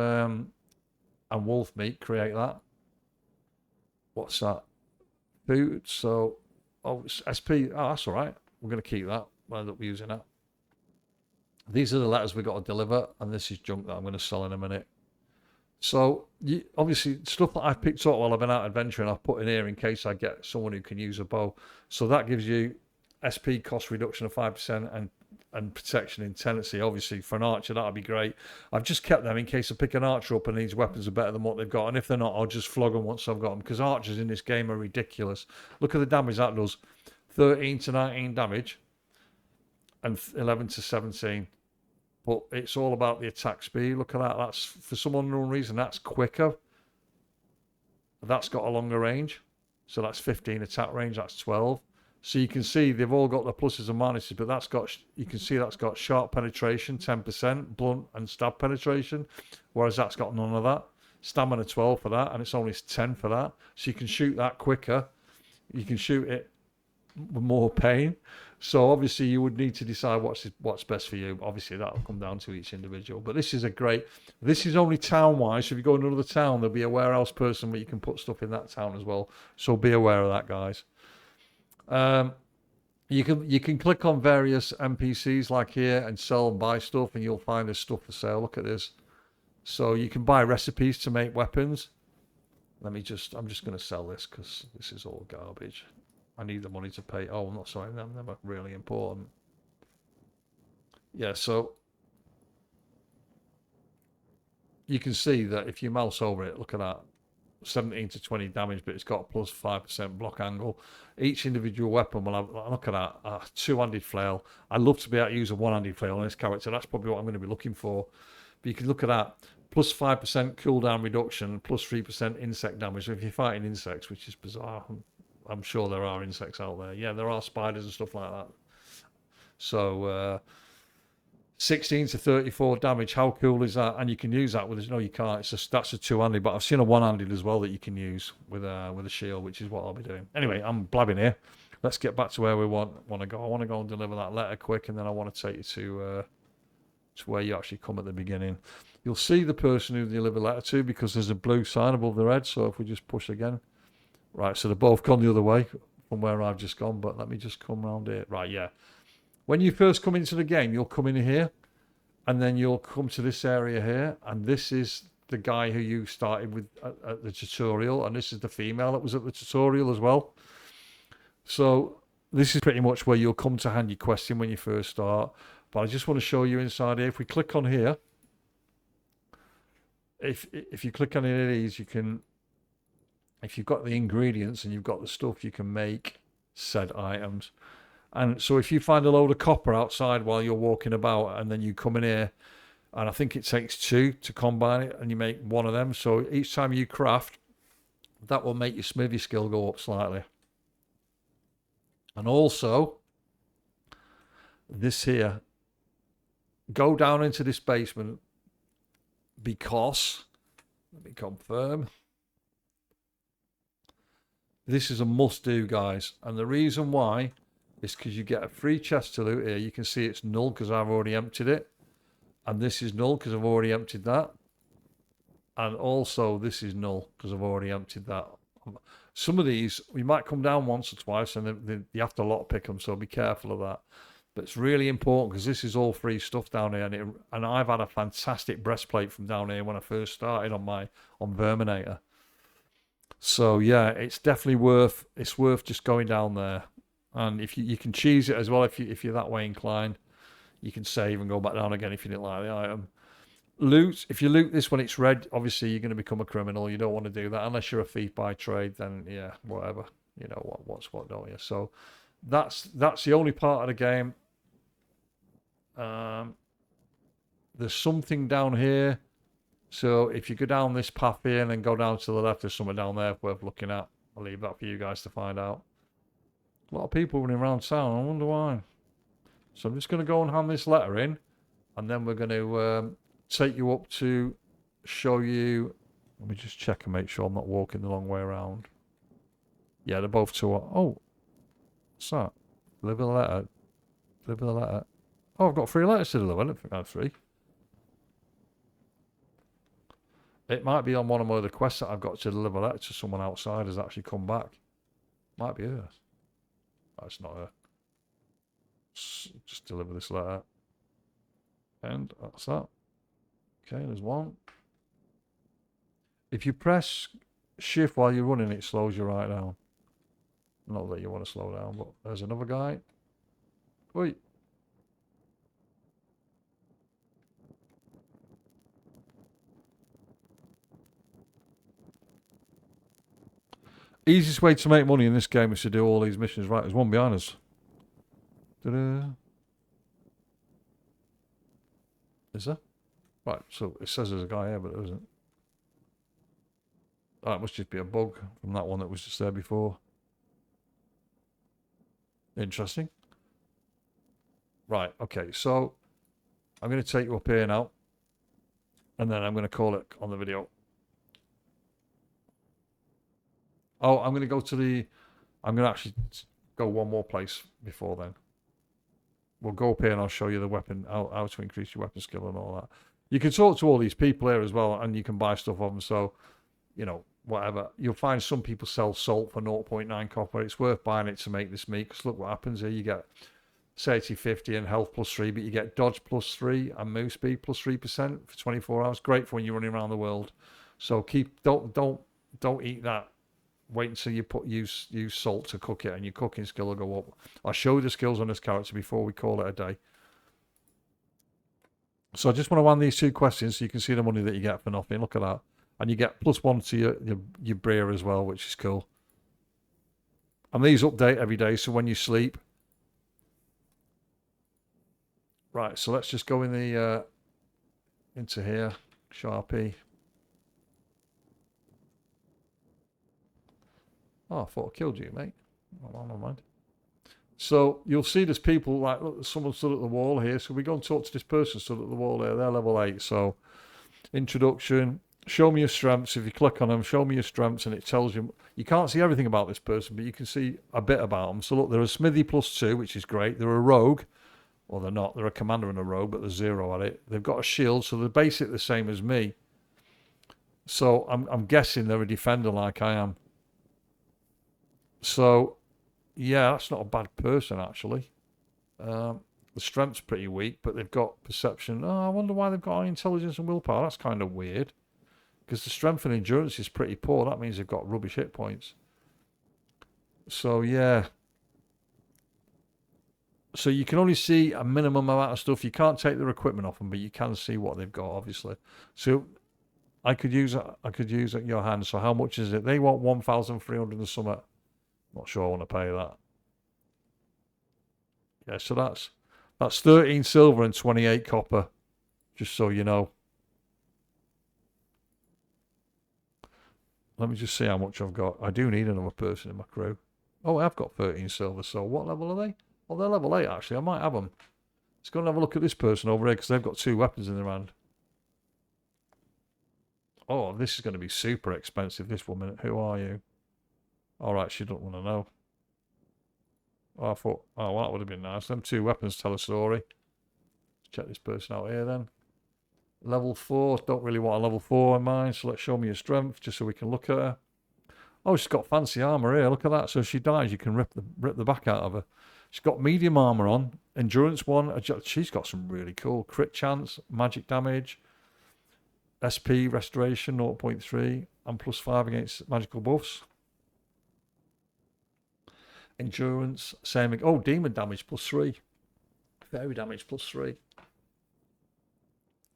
wolf meat create that. What's that? Food. So, it's SP. Oh, that's all right. We're going to keep that. We'll end up using that. These are the letters we've got to deliver, and this is junk that I'm going to sell in a minute. So, obviously, stuff that I've picked up while I've been out adventuring, I've put in here in case I get someone who can use a bow. So that gives you SP cost reduction of 5% and protection in tenancy. Obviously, for an archer, that'd be great. I've just kept them in case I pick an archer up and these weapons are better than what they've got. And if they're not, I'll just flog them once I've got them. Because archers in this game are ridiculous. Look at the damage that does. 13 to 19 damage. And 11 to 17. But it's all about the attack speed. Look at that. That's, for some unknown reason, that's quicker. That's got a longer range. So that's 15 attack range. That's 12. So you can see they've all got the pluses and minuses, but you can see that's got sharp penetration, 10%, blunt and stab penetration, whereas that's got none of that. Stamina 12 for that, and it's only 10 for that. So you can shoot that quicker. You can shoot it with more pain. So obviously you would need to decide what's best for you. Obviously that'll come down to each individual. But this is this is only town-wise. So if you go to another town, there'll be a warehouse person where you can put stuff in that town as well. So be aware of that, guys. You can click on various NPCs like here and sell and buy stuff, and you'll find there's stuff for sale. Look at this. So you can buy recipes to make weapons. I'm just going to sell this because this is all garbage. I need the money to pay. Oh, I'm not sorry. They're never really important. Yeah, so you can see that if you mouse over it, look at that. 17 to 20 damage, but it's got plus 5% block angle. Each individual weapon will have, look at that, a two-handed flail. I'd love to be able to use a one-handed flail on this character. That's probably what I'm going to be looking for. But you can look at that. Plus 5% cooldown reduction, plus 3% insect damage. So if you're fighting insects, which is bizarre, I'm sure there are insects out there. Yeah, there are spiders and stuff like that. So 16 to 34 damage. How cool is that? And you can use that with no, you can't. That's a two-handed, but I've seen a one-handed as well that you can use with a shield, which is what I'll be doing. Anyway, I'm blabbing here. Let's get back to where we want to go. I want to go and deliver that letter quick, and then I want to take you to where you actually come at the beginning. You'll see the person who deliver the letter to because there's a blue sign above their head. So if we just push again, right. So they're both gone the other way from where I've just gone. But let me just come around here. Right, yeah. When you first come into the game, you'll come in here, and then you'll come to this area here, and this is the guy who you started with at the tutorial, and this is the female that was at the tutorial as well. So this is pretty much where you'll come to hand your question when you first start. But I just want to show you inside here. If we click on here, if you click on any of these, you can, if you've got the ingredients and you've got the stuff, you can make said items. And so if you find a load of copper outside while you're walking about, and then you come in here, and I think it takes 2 to combine it, and you make one of them. So each time you craft, that will make your smithy skill go up slightly. And also, this here, go down into this basement, because, let me confirm, this is a must-do, guys. And the reason why is because you get a free chest to loot here. You can see it's null because I've already emptied it. And this is null because I've already emptied that. And also this is null because I've already emptied that. Some of these, we might come down once or twice and then you have to lot pick them, so be careful of that. But it's really important because this is all free stuff down here. And I've had a fantastic breastplate from down here when I first started on Verminator. So yeah, it's definitely worth just going down there. And if you can cheese it as well, if you're that way inclined, you can save and go back down again if you didn't like the item. Loot, if you loot this when it's red, obviously you're going to become a criminal. You don't want to do that unless you're a thief by trade. Then yeah, whatever, you know what's what, don't you? So that's the only part of the game. There's something down here. So if you go down this path here and then go down to the left, there's something down there worth looking at. I'll leave that for you guys to find out. A lot of people running around town. I wonder why. So I'm just going to go and hand this letter in, and then we're going to take you up to show you. Let me just check and make sure I'm not walking the long way around. Yeah, they're both to. Oh, what's that? Deliver the letter. Deliver the letter. Oh, I've got 3 letters to deliver. I don't think I have 3. It might be on one of my other quests that I've got to deliver that to someone outside has actually come back. Might be her. That's not her. Just deliver this letter. And that's that. Okay, there's one. If you press shift while you're running, it slows you right down. Not that you want to slow down, but there's another guy. Wait. Easiest way to make money in this game is to do all these missions. Right, there's one behind us. Ta-da. Is there? Right, so it says there's a guy here, but there isn't. Oh, it must just be a bug from that one that was just there before. Interesting. Right, okay, so I'm going to take you up here now. And then I'm going to call it on the video. Oh, I'm going to go to the... I'm going to actually go one more place before then. We'll go up here and I'll show you the weapon, how to increase your weapon skill and all that. You can talk to all these people here as well, and you can buy stuff off them. So, you know, whatever. You'll find some people sell salt for 0.9 copper. It's worth buying it to make this meat. Because look what happens here. You get safety 50 and health +3, but you get dodge +3 and move speed +3% for 24 hours. Great for when you're running around the world. So don't eat that. Wait until you use salt to cook it, and your cooking skill will go up. I'll show you the skills on this character before we call it a day. So I just want to run these 2 questions so you can see the money that you get for nothing. Look at that. And you get +1 to your beer as well, which is cool. And these update every day, so when you sleep. Right, so let's just go in the into here. Sharpie. Oh, I thought I killed you, mate. Oh, never mind. So you'll see there's people, like, look, someone stood at the wall here. So we go and talk to this person stood at the wall there. They're level 8. So introduction, show me your strengths. If you click on them, show me your strengths, and it tells you. You can't see everything about this person, but you can see a bit about them. So look, they're a smithy +2, which is great. They're a rogue. Well, they're not. They're a commander and a rogue, but they're 0 at it. They've got a shield, so they're basically the same as me. So I'm guessing they're a defender like I am. So, yeah, that's not a bad person, actually. The strength's pretty weak, but they've got perception. Oh, I wonder why they've got intelligence and willpower. That's kind of weird. Because the strength and endurance is pretty poor. That means they've got rubbish hit points. So, yeah. So you can only see a minimum amount of stuff. You can't take their equipment off them, but you can see what they've got, obviously. So I could use at your hand. So how much is it? They want 1,300 and something. Not sure I want to pay that. Yeah, so that's 13 silver and 28 copper. Just so you know. Let me just see how much I've got. I do need another person in my crew. Oh, I've got 13 silver. So what level are they? Oh, they're level 8 actually. I might have them. Let's go and have a look at this person over here because they've got 2 weapons in their hand. Oh, this is going to be super expensive, this woman. Who are you? Alright, she doesn't want to know. Oh, I thought, oh, well, that would have been nice. Them 2 weapons tell a story. Let's check this person out here then. Level 4. Don't really want a level 4 in mine, so let's show me your strength just so we can look at her. Oh, she's got fancy armour here. Look at that. So if she dies, you can rip the back out of her. She's got medium armour on. Endurance 1. She's got some really cool. Crit chance, magic damage, SP restoration 0.3, and +5 against magical buffs. Endurance, same. Oh, demon damage +3. Fairy damage +3.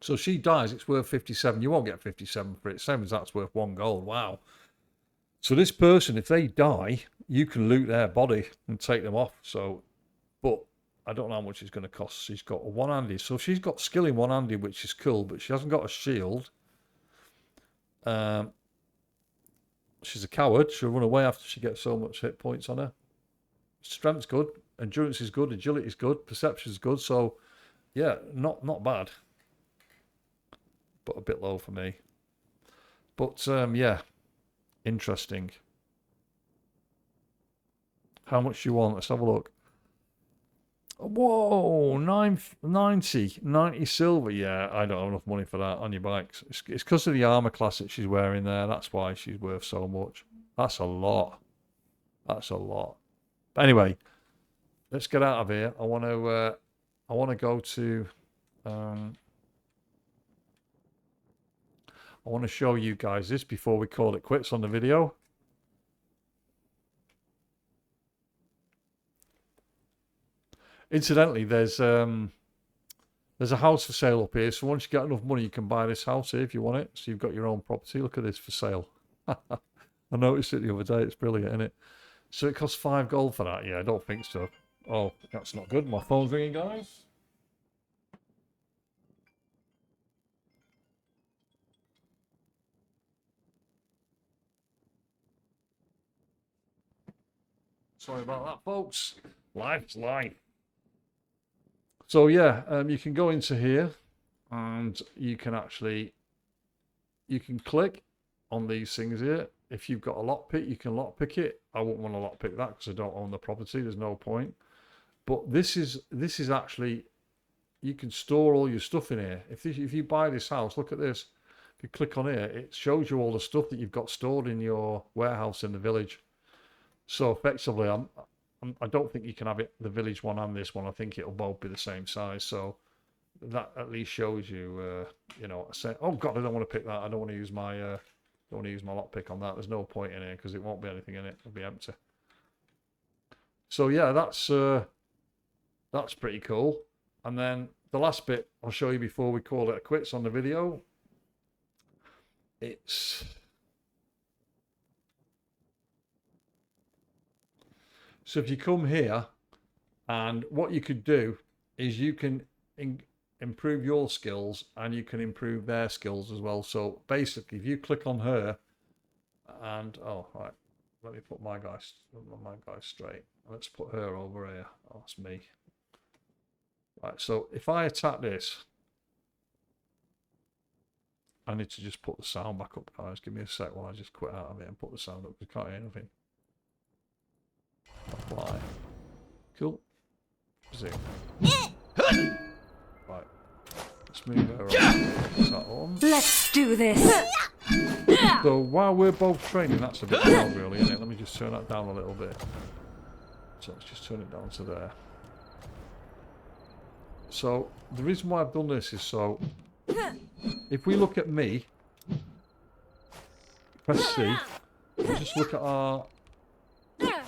So she dies, it's worth 57. You won't get 57 for it. Same as that's worth 1 gold. Wow. So this person, if they die, you can loot their body and take them off. So, but I don't know how much it's going to cost. She's got a one-handed. So she's got skill in one-handed, which is cool, but she hasn't got a shield. She's a coward. She'll run away after she gets so much hit points on her. Strength's good. Endurance is good. Agility is good. Perception is good. So, yeah, not bad. But a bit low for me. But, yeah. Interesting. How much do you want? Let's have a look. Whoa, 90 silver. Yeah, I don't have enough money for that on your bikes. It's because of the armor class that she's wearing there. That's why she's worth so much. That's a lot. That's a lot. But anyway, let's get out of here. I want to go to. I want to show you guys this before we call it quits on the video. Incidentally, there's a house for sale up here. So once you get enough money, you can buy this house here if you want it. So you've got your own property. Look at this for sale. I noticed it the other day. It's brilliant, isn't it? So it costs 5 gold for that. Yeah, I don't think so. Oh, that's not good. My phone's ringing, guys. Sorry about that, folks. Life's life. So yeah, you can go into here and you can click on these things here. If you've got a lockpick, you can lockpick it. I wouldn't want to lockpick that because I don't own the property. There's no point. But this is actually, you can store all your stuff in here. If you buy this house, look at this. If you click on here, it shows you all the stuff that you've got stored in your warehouse in the village. So effectively, I don't think you can have it, the village one and this one. I think it'll both be the same size. So that at least shows you, you know, oh God, I don't want to pick that. I don't want to use my lockpick on that. There's no point in here because it won't be anything in it. It'll be empty. So yeah, that's pretty cool. And then the last bit I'll show you before we call it a quits on the video. So if you come here, and what you could do is you can improve your skills and you can improve their skills as well. So basically, if you click on her, and oh right, let me put my guy straight. Let's put her over here. Oh, that's me. Right. So if I attack this, I need to just put the sound back up, guys. Give me a sec while I just quit out of it and put the sound up. We can't hear anything. Apply. Cool. Zoom. Right. Let's move her on. Let's do this. So while we're both training, that's a bit loud really, isn't it? Let me just turn that down a little bit. So let's just turn it down to there. So the reason why I've done this is so if we look at me, press C, just look at our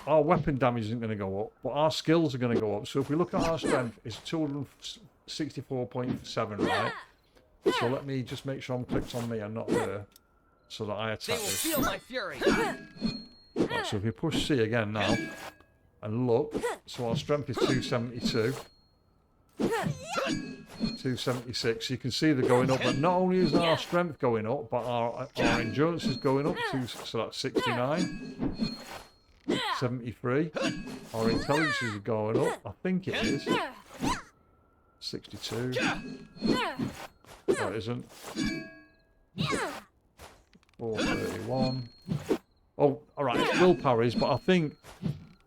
our weapon damage isn't going to go up, but our skills are going to go up. So if we look at our strength, it's 264.7, right? So let me just make sure I'm clicked on me and not her, so that I attack this. Feel my fury. Right, so if we push C again now, and look, so our strength is 272. 276. You can see they're going up, but not only is our strength going up, but our endurance is going up to, so that's 69. 73. Our intelligence is going up. I think it is 62. No, it isn't. 431. Oh, alright, willpower is, but I think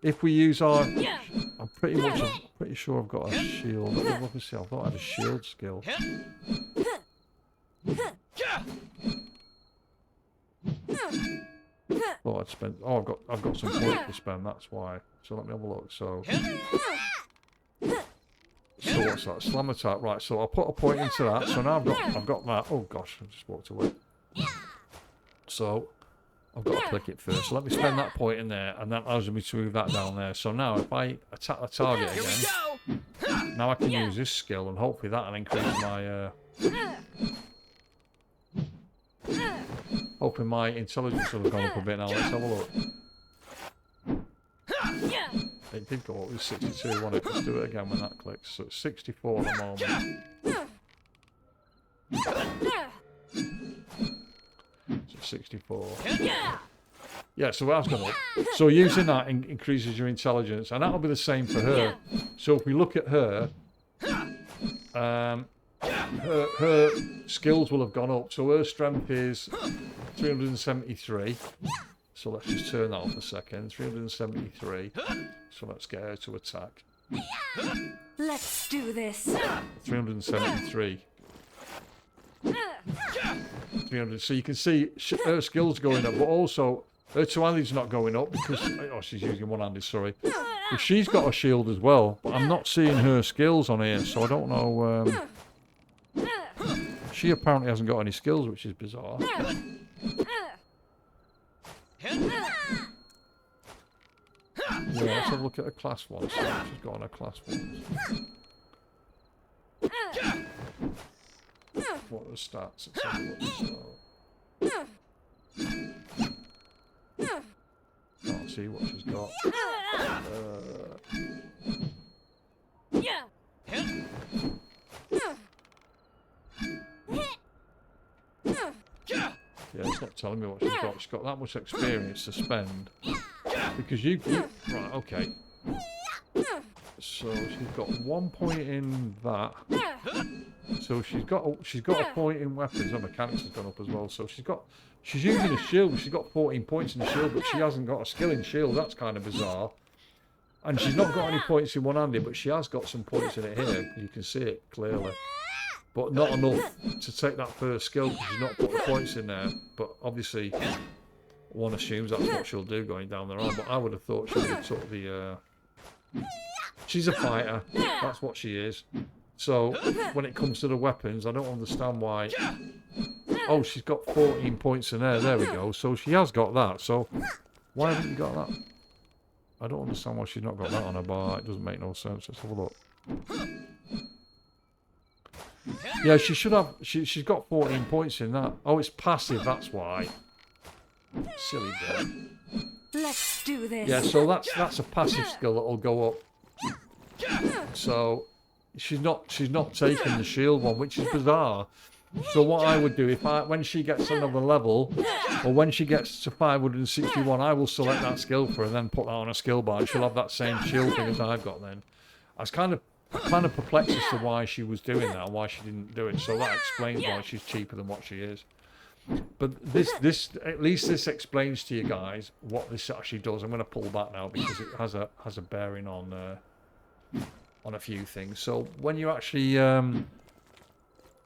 if we use our... I'm pretty sure I've got a shield. Let me see, I thought I had a shield skill. Oh, I'd spent... Oh, I've got some points to spend, that's why. So let me have a look. So what's that? Slam attack. Right, so I'll put a point into that. So now I've got that. Oh gosh, I just walked away. So I've got to click it first. So let me spend that point in there, and that allows me to move that down there. So now if I attack the target again, now I can use this skill, and hopefully that'll increase my hoping my intelligence will have gone up a bit now. Let's have a look. It did go up, it was 62, wasn't it? Let's do it again when that clicks. So it's 64 at the moment. So 64. Yeah, so that's gone up. So using that increases your intelligence, and that'll be the same for her. So if we look at her, her skills will have gone up. So her strength is 373. So let's just turn that off a second. 373. So let's get her to attack. Let's do this. 373. 300. So you can see her skills going up, but also her two-handed's not going up because she's using one-handed. Sorry, but she's got a shield as well. But I'm not seeing her skills on here, so I don't know. She apparently hasn't got any skills, which is bizarre. Yeah, let's have a look at a class one. So she's got on a class one. What are the stats? Let's have a look. Can't see what she's got. Yeah, it's not telling me what she's got. She's got that much experience to spend. Because you right, okay. So she's got 1 point in that. So she's got a point in weapons. Her mechanics has gone up as well. So she's using a shield. She's got 14 points in the shield, but she hasn't got a skill in shield. That's kind of bizarre. And she's not got any points in one-handed, but she has got some points in it here. You can see it clearly. But not enough to take that first skill because she's not put the points in there. But obviously, one assumes that's what she'll do going down the road. But I would have thought she would have took the... She's a fighter. That's what she is. So, when it comes to the weapons, I don't understand why... Oh, she's got 14 points in there. There we go. So, she has got that. So, why haven't you got that? I don't understand why she's not got that on her bar. It doesn't make no sense. Let's have a look. Yeah, she should have... She's got 14 points in that. Oh, it's passive, that's why. Silly girl. Let's do this. Yeah, so that's a passive skill that'll go up. So she's not taking the shield one, which is bizarre. So what I would do when she gets another level, or when she gets to 561, I will select that skill for her and then put that on a skill bar, and she'll have that same shield thing as I've got then. I was kind of perplexed as to why she was doing that, and why she didn't do it. So that explains why she's cheaper than what she is. But this at least this explains to you guys what this actually does. I'm going to pull back now because it has a bearing on a few things. So when you actually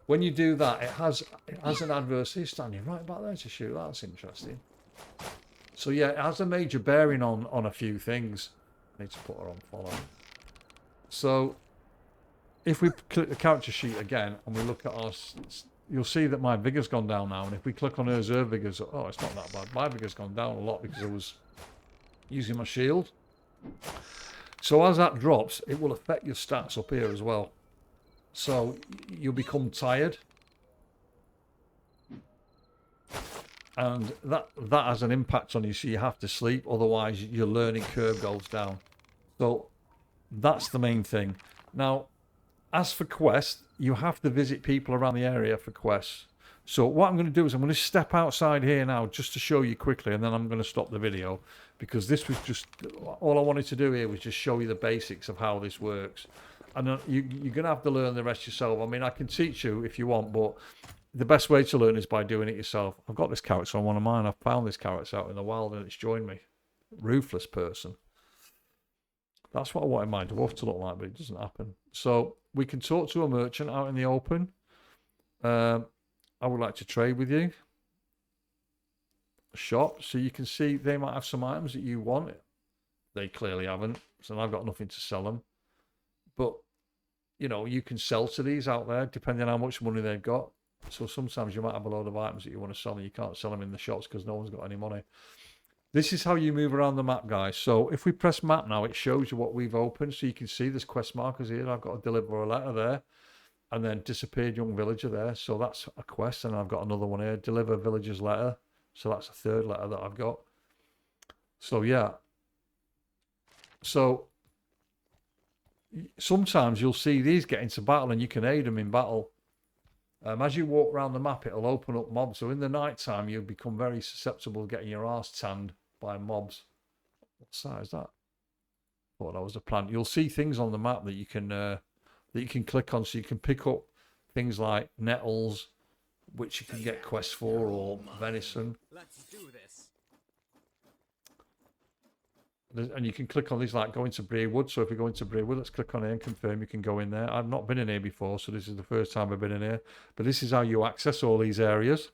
when you do that, it has an adverse. He's standing right back there to shoot. That's interesting. So yeah, it has a major bearing on a few things. I need to put her on follow. So if we click the character sheet again and we look at our, you'll see that my vigor's gone down now. And if we click on her vigor's, oh, it's not that bad. My vigor's gone down a lot because using my shield. So as that drops, it will affect your stats up here as well. So you'll become tired. And that has an impact on you, so you have to sleep, otherwise your learning curve goes down. So that's the main thing. Now, as for quests, you have to visit people around the area for quests. So what I'm going to do is I'm going to step outside here now just to show you quickly, and then I'm going to stop the video, because this was just all I wanted to do here was just show you the basics of how this works. And you're going to have to learn the rest yourself. I mean, I can teach you if you want, but the best way to learn is by doing it yourself. I've got this character on one of mine. I've found this character out in the wild and it's joined me. Ruthless person. That's what I wanted my dwarf to look like, but it doesn't happen. So we can talk to a merchant out in the open. I would like to trade with you. A shop. So you can see they might have some items that you want. They clearly haven't. So I've got nothing to sell them. But, you know, you can sell to these out there depending on how much money they've got. So sometimes you might have a load of items that you want to sell and you can't sell them in the shops because no one's got any money. This is how you move around the map, guys. So if we press map now, it shows you what we've opened. So you can see there's quest markers here. I've got to deliver a letter there. And then disappeared young villager there. So that's a quest. And I've got another one here. Deliver villager's letter. So that's a third letter that I've got. So yeah. So sometimes you'll see these get into battle and you can aid them in battle. As you walk around the map, it'll open up mobs. So in the night time, you'll become very susceptible to getting your arse tanned by mobs. What size is that? Oh, that was a plant. You'll see things on the map that you can click on. So you can pick up things like nettles, which you can get quests for, or venison. Let's do this. And you can click on these like go into Brewood. So if we go into Brewood, let's click on here and confirm you can go in there. I've not been in here before, so this is the first time I've been in here. But this is how you access all these areas.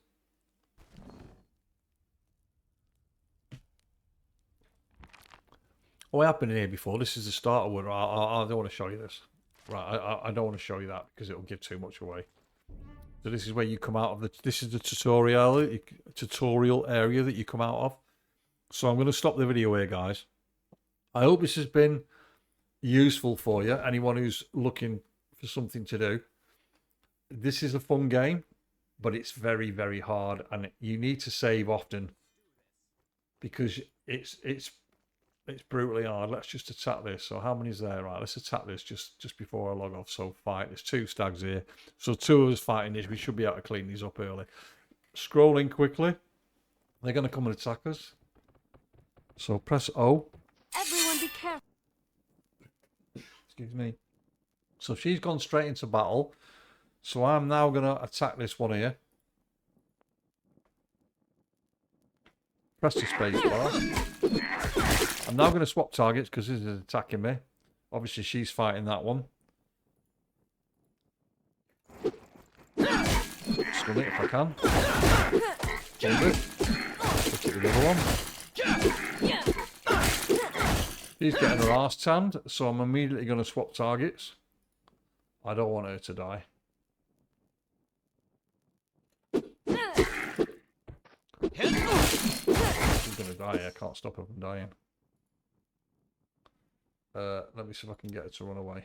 Oh, I have been in here before. This is the starter one. I don't want to show you this. Right, I don't want to show you that because it'll give too much away. So this is where you come out of the... This is the tutorial area that you come out of. So I'm going to stop the video here, guys. I hope this has been useful for you, anyone who's looking for something to do. This is a fun game, but it's very, very hard, and you need to save often because it's brutally hard. Let's just attack this. So how many is there? Right, let's attack this just before I log off. So fight. There's 2 stags here. So 2 of us fighting this. We should be able to clean these up early. Scrolling quickly. They're going to come and attack us. So press O. Everyone be careful. Excuse me. So she's gone straight into battle. So I'm now going to attack this one here. Press the space bar. I'm now going to swap targets because this is attacking me. Obviously she's fighting that one. Stun it if I can. Hold it. Look at the other one. She's getting her arse tanned, so I'm immediately going to swap targets. I don't want her to die. She's going to die. I can't stop her from dying. Let me see if I can get her to run away.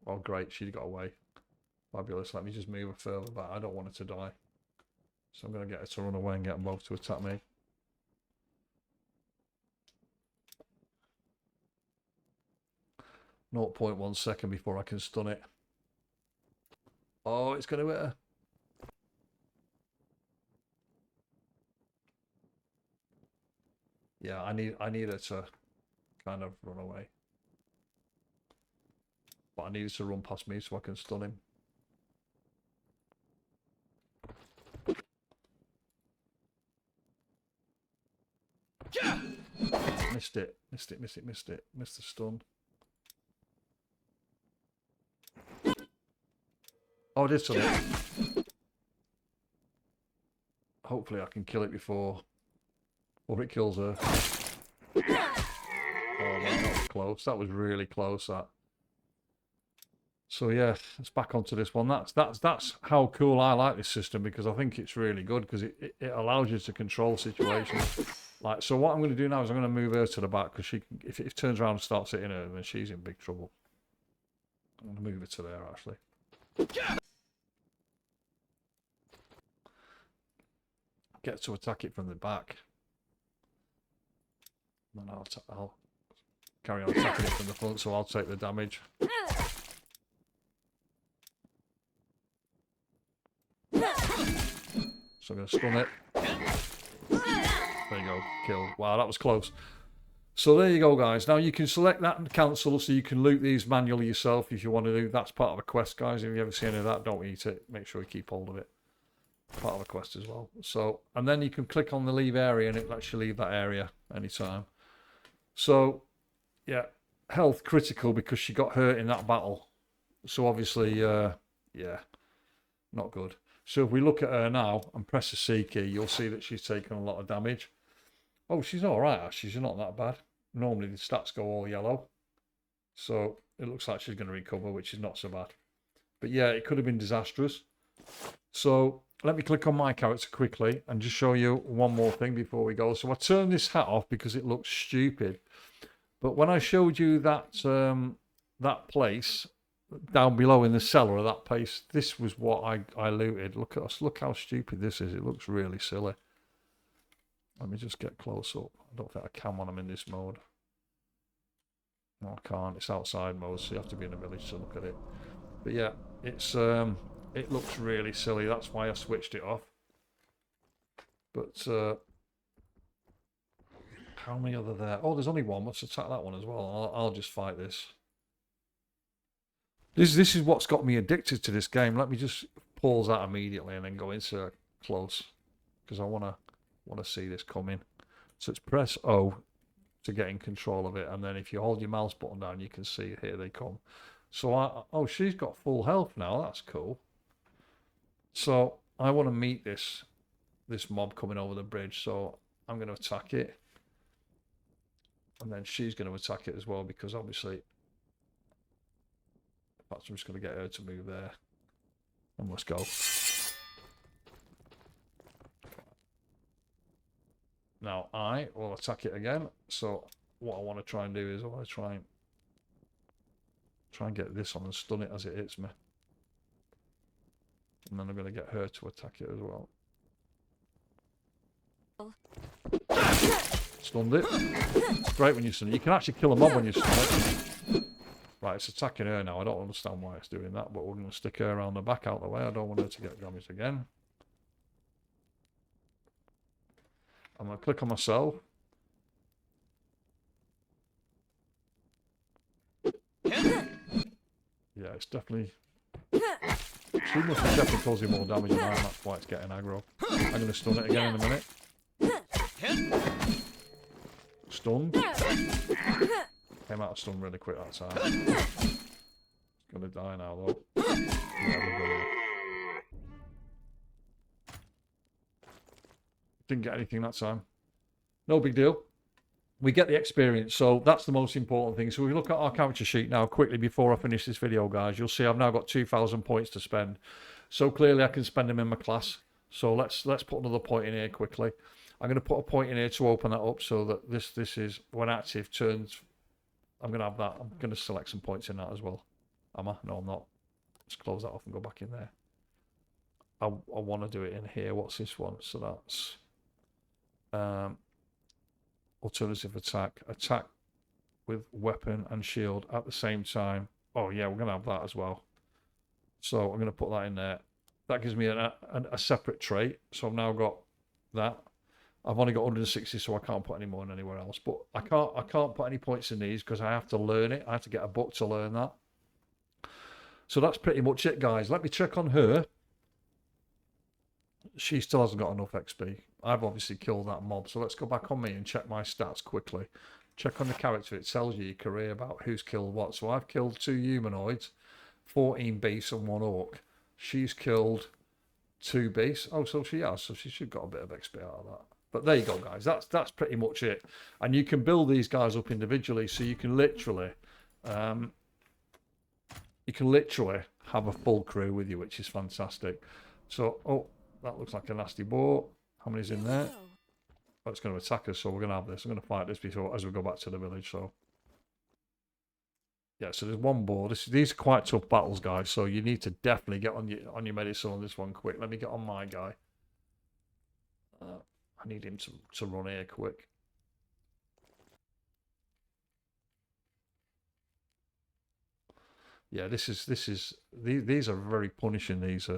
Oh, great. She got away. Fabulous. Let me just move her further back. I don't want her to die. So I'm going to get her to run away and get them both to attack me. .1 second before I can stun it. Oh, it's going to hit her. Yeah, I need her to kind of run away. But I need her to run past me so I can stun him. Missed it. Missed it, missed it, missed it. Missed the stun. Oh, I did stun it. Hopefully I can kill it before it kills her. Oh man, that was close. That was really close, that. So yeah, let's back onto this one. That's how cool I like this system, because I think it's really good, because it allows you to control situations. Like, so what I'm going to do now is I'm going to move her to the back, because she can, if it turns around and starts hitting her, then she's in big trouble. I'm going to move her to there, actually. Get to attack it from the back. Then I'll carry on attacking it from the front, so I'll take the damage. So I'm going to stun it. There you go, killed. Wow, that was close. So there you go, guys. Now you can select that and cancel, so you can loot these manually yourself if you want to do. That's part of a quest, guys. If you ever see any of that, don't eat it. Make sure you keep hold of it. Part of a quest as well. So, and then you can click on the leave area, and it lets you leave that area anytime. So, yeah, health critical because she got hurt in that battle. So obviously, yeah, not good. So if we look at her now and press the C key, you'll see that she's taken a lot of damage. Oh, she's all right, actually. She's not that bad. Normally the stats go all yellow. So it looks like she's going to recover, which is not so bad. But yeah, it could have been disastrous. So let me click on my character quickly and just show you one more thing before we go. So I turned this hat off because it looks stupid. But when I showed you that that place down below in the cellar of that place, this was what I looted. Look at us. Look how stupid this is. It looks really silly. Let me just get close up. I don't think I can when I'm in this mode. No, I can't. It's outside mode, so you have to be in a village to look at it. But yeah, it's it looks really silly. That's why I switched it off. But how many are there? Oh, there's only one. Let's attack that one as well. I'll just fight this. This is what's got me addicted to this game. Let me just pause that immediately and then go into close, because I want to see this coming. So it's press O to get in control of it, and then if you hold your mouse button down, you can see here they come. So oh, she's got full health now. That's cool. So I want to meet this mob coming over the bridge. So I'm going to attack it, and then she's going to attack it as well, because obviously. Perhaps I'm just going to get her to move there. And let's go. Now I will attack it again. So what I want to try and do is I want to try and get this on and stun it as it hits me. And then I'm going to get her to attack it as well. Stunned it. It's great when you stun it. You can actually kill a mob when you stun it. Right, it's attacking her now. I don't understand why it's doing that, but we're going to stick her around the back out of the way. I don't want her to get damaged again. I'm going to click on myself. Yeah, it's definitely... She must have definitely causing more damage than I am. That's why it's getting aggro. I'm going to stun it again in a minute. Stunned. Came out of stun really quick that time. It's gonna die now though. Yeah, didn't get anything that time. No big deal. We get the experience, so that's the most important thing. So we look at our character sheet now quickly before I finish this video, guys. You'll see I've now got 2,000 points to spend. So clearly I can spend them in my class. So let's put another point in here quickly. I'm going to put a point in here to open that up so that this is when active turns. I'm going to have that. I'm going to select some points in that as well. Am I? No, I'm not. Let's close that off and go back in there. I want to do it in here. What's this one? So that's alternative attack. Attack with weapon and shield at the same time. Oh, yeah, we're going to have that as well. So I'm going to put that in there. That gives me a separate trait. So I've now got that. I've only got 160, so I can't put any more in anywhere else. But I can't put any points in these because I have to learn it. I have to get a book to learn that. So that's pretty much it, guys. Let me check on her. She still hasn't got enough XP. I've obviously killed that mob. So let's go back on me and check my stats quickly. Check on the character. It tells you your career about who's killed what. So I've killed 2 humanoids, 14 beasts and 1 orc. She's killed 2 beasts. Oh, so she has. So she should got a bit of XP out of that. But there you go, guys. That's pretty much it. And you can build these guys up individually, so you can literally have a full crew with you, which is fantastic. So, oh, that looks like a nasty boar. How many's in there? Oh, it's going to attack us, so we're going to have this. I'm going to fight this before as we go back to the village. So, yeah. So there's one boar. These are quite tough battles, guys. So you need to definitely get on your medicine on this one quick. Let me get on my guy. I need him to run here quick. Yeah, these are very punishing, these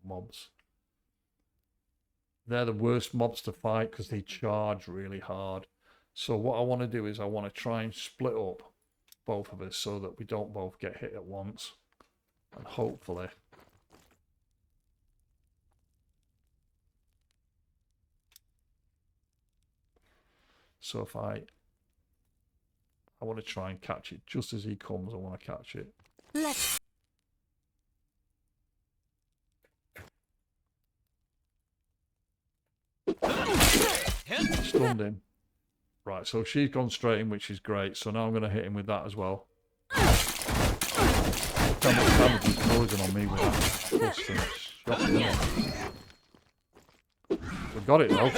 mobs. They're the worst mobs to fight because they charge really hard. So what I want to do is I want to try and split up both of us so that we don't both get hit at once. And hopefully so if I want to try and catch it just as he comes. I want to catch it. Let's Stunned him. Right, so she's gone straight in, which is great. So now I'm going to hit him with that as well. Look how much damage he's causing on me with that. Shocking, isn't it? We got it though.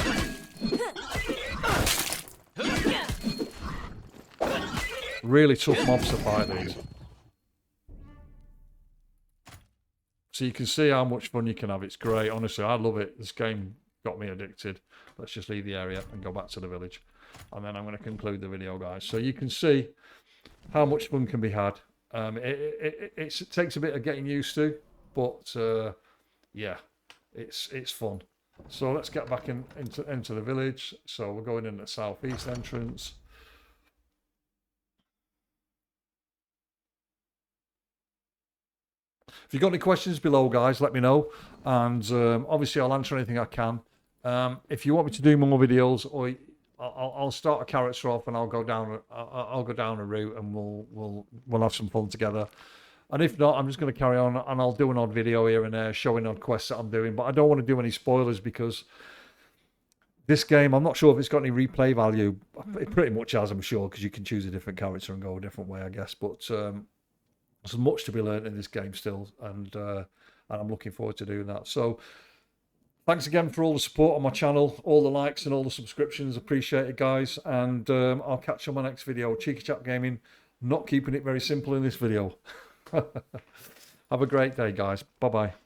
Really tough mobs to fight these. So you can see how much fun you can have. It's great. Honestly, I love it. This game got me addicted. Let's just leave the area and go back to the village. And then I'm going to conclude the video, guys. So you can see how much fun can be had. It takes a bit of getting used to, but yeah, it's fun. So let's get back into the village. So we're going in the southeast entrance. If you've got any questions below, guys, let me know. And obviously, I'll answer anything I can. If you want me to do more videos, or I'll start a character off and I'll go down a route and we'll have some fun together. And if not, I'm just going to carry on and I'll do an odd video here and there showing odd quests that I'm doing. But I don't want to do any spoilers because this game, I'm not sure if it's got any replay value. It pretty much has, I'm sure, because you can choose a different character and go a different way, I guess. But there's much to be learned in this game still, and I'm looking forward to doing that. So thanks again for all the support on my channel, all the likes and all the subscriptions. Appreciate it, guys. And I'll catch you on my next video. Cheeky Chap Gaming, not keeping it very simple in this video. Have a great day, guys. Bye-bye.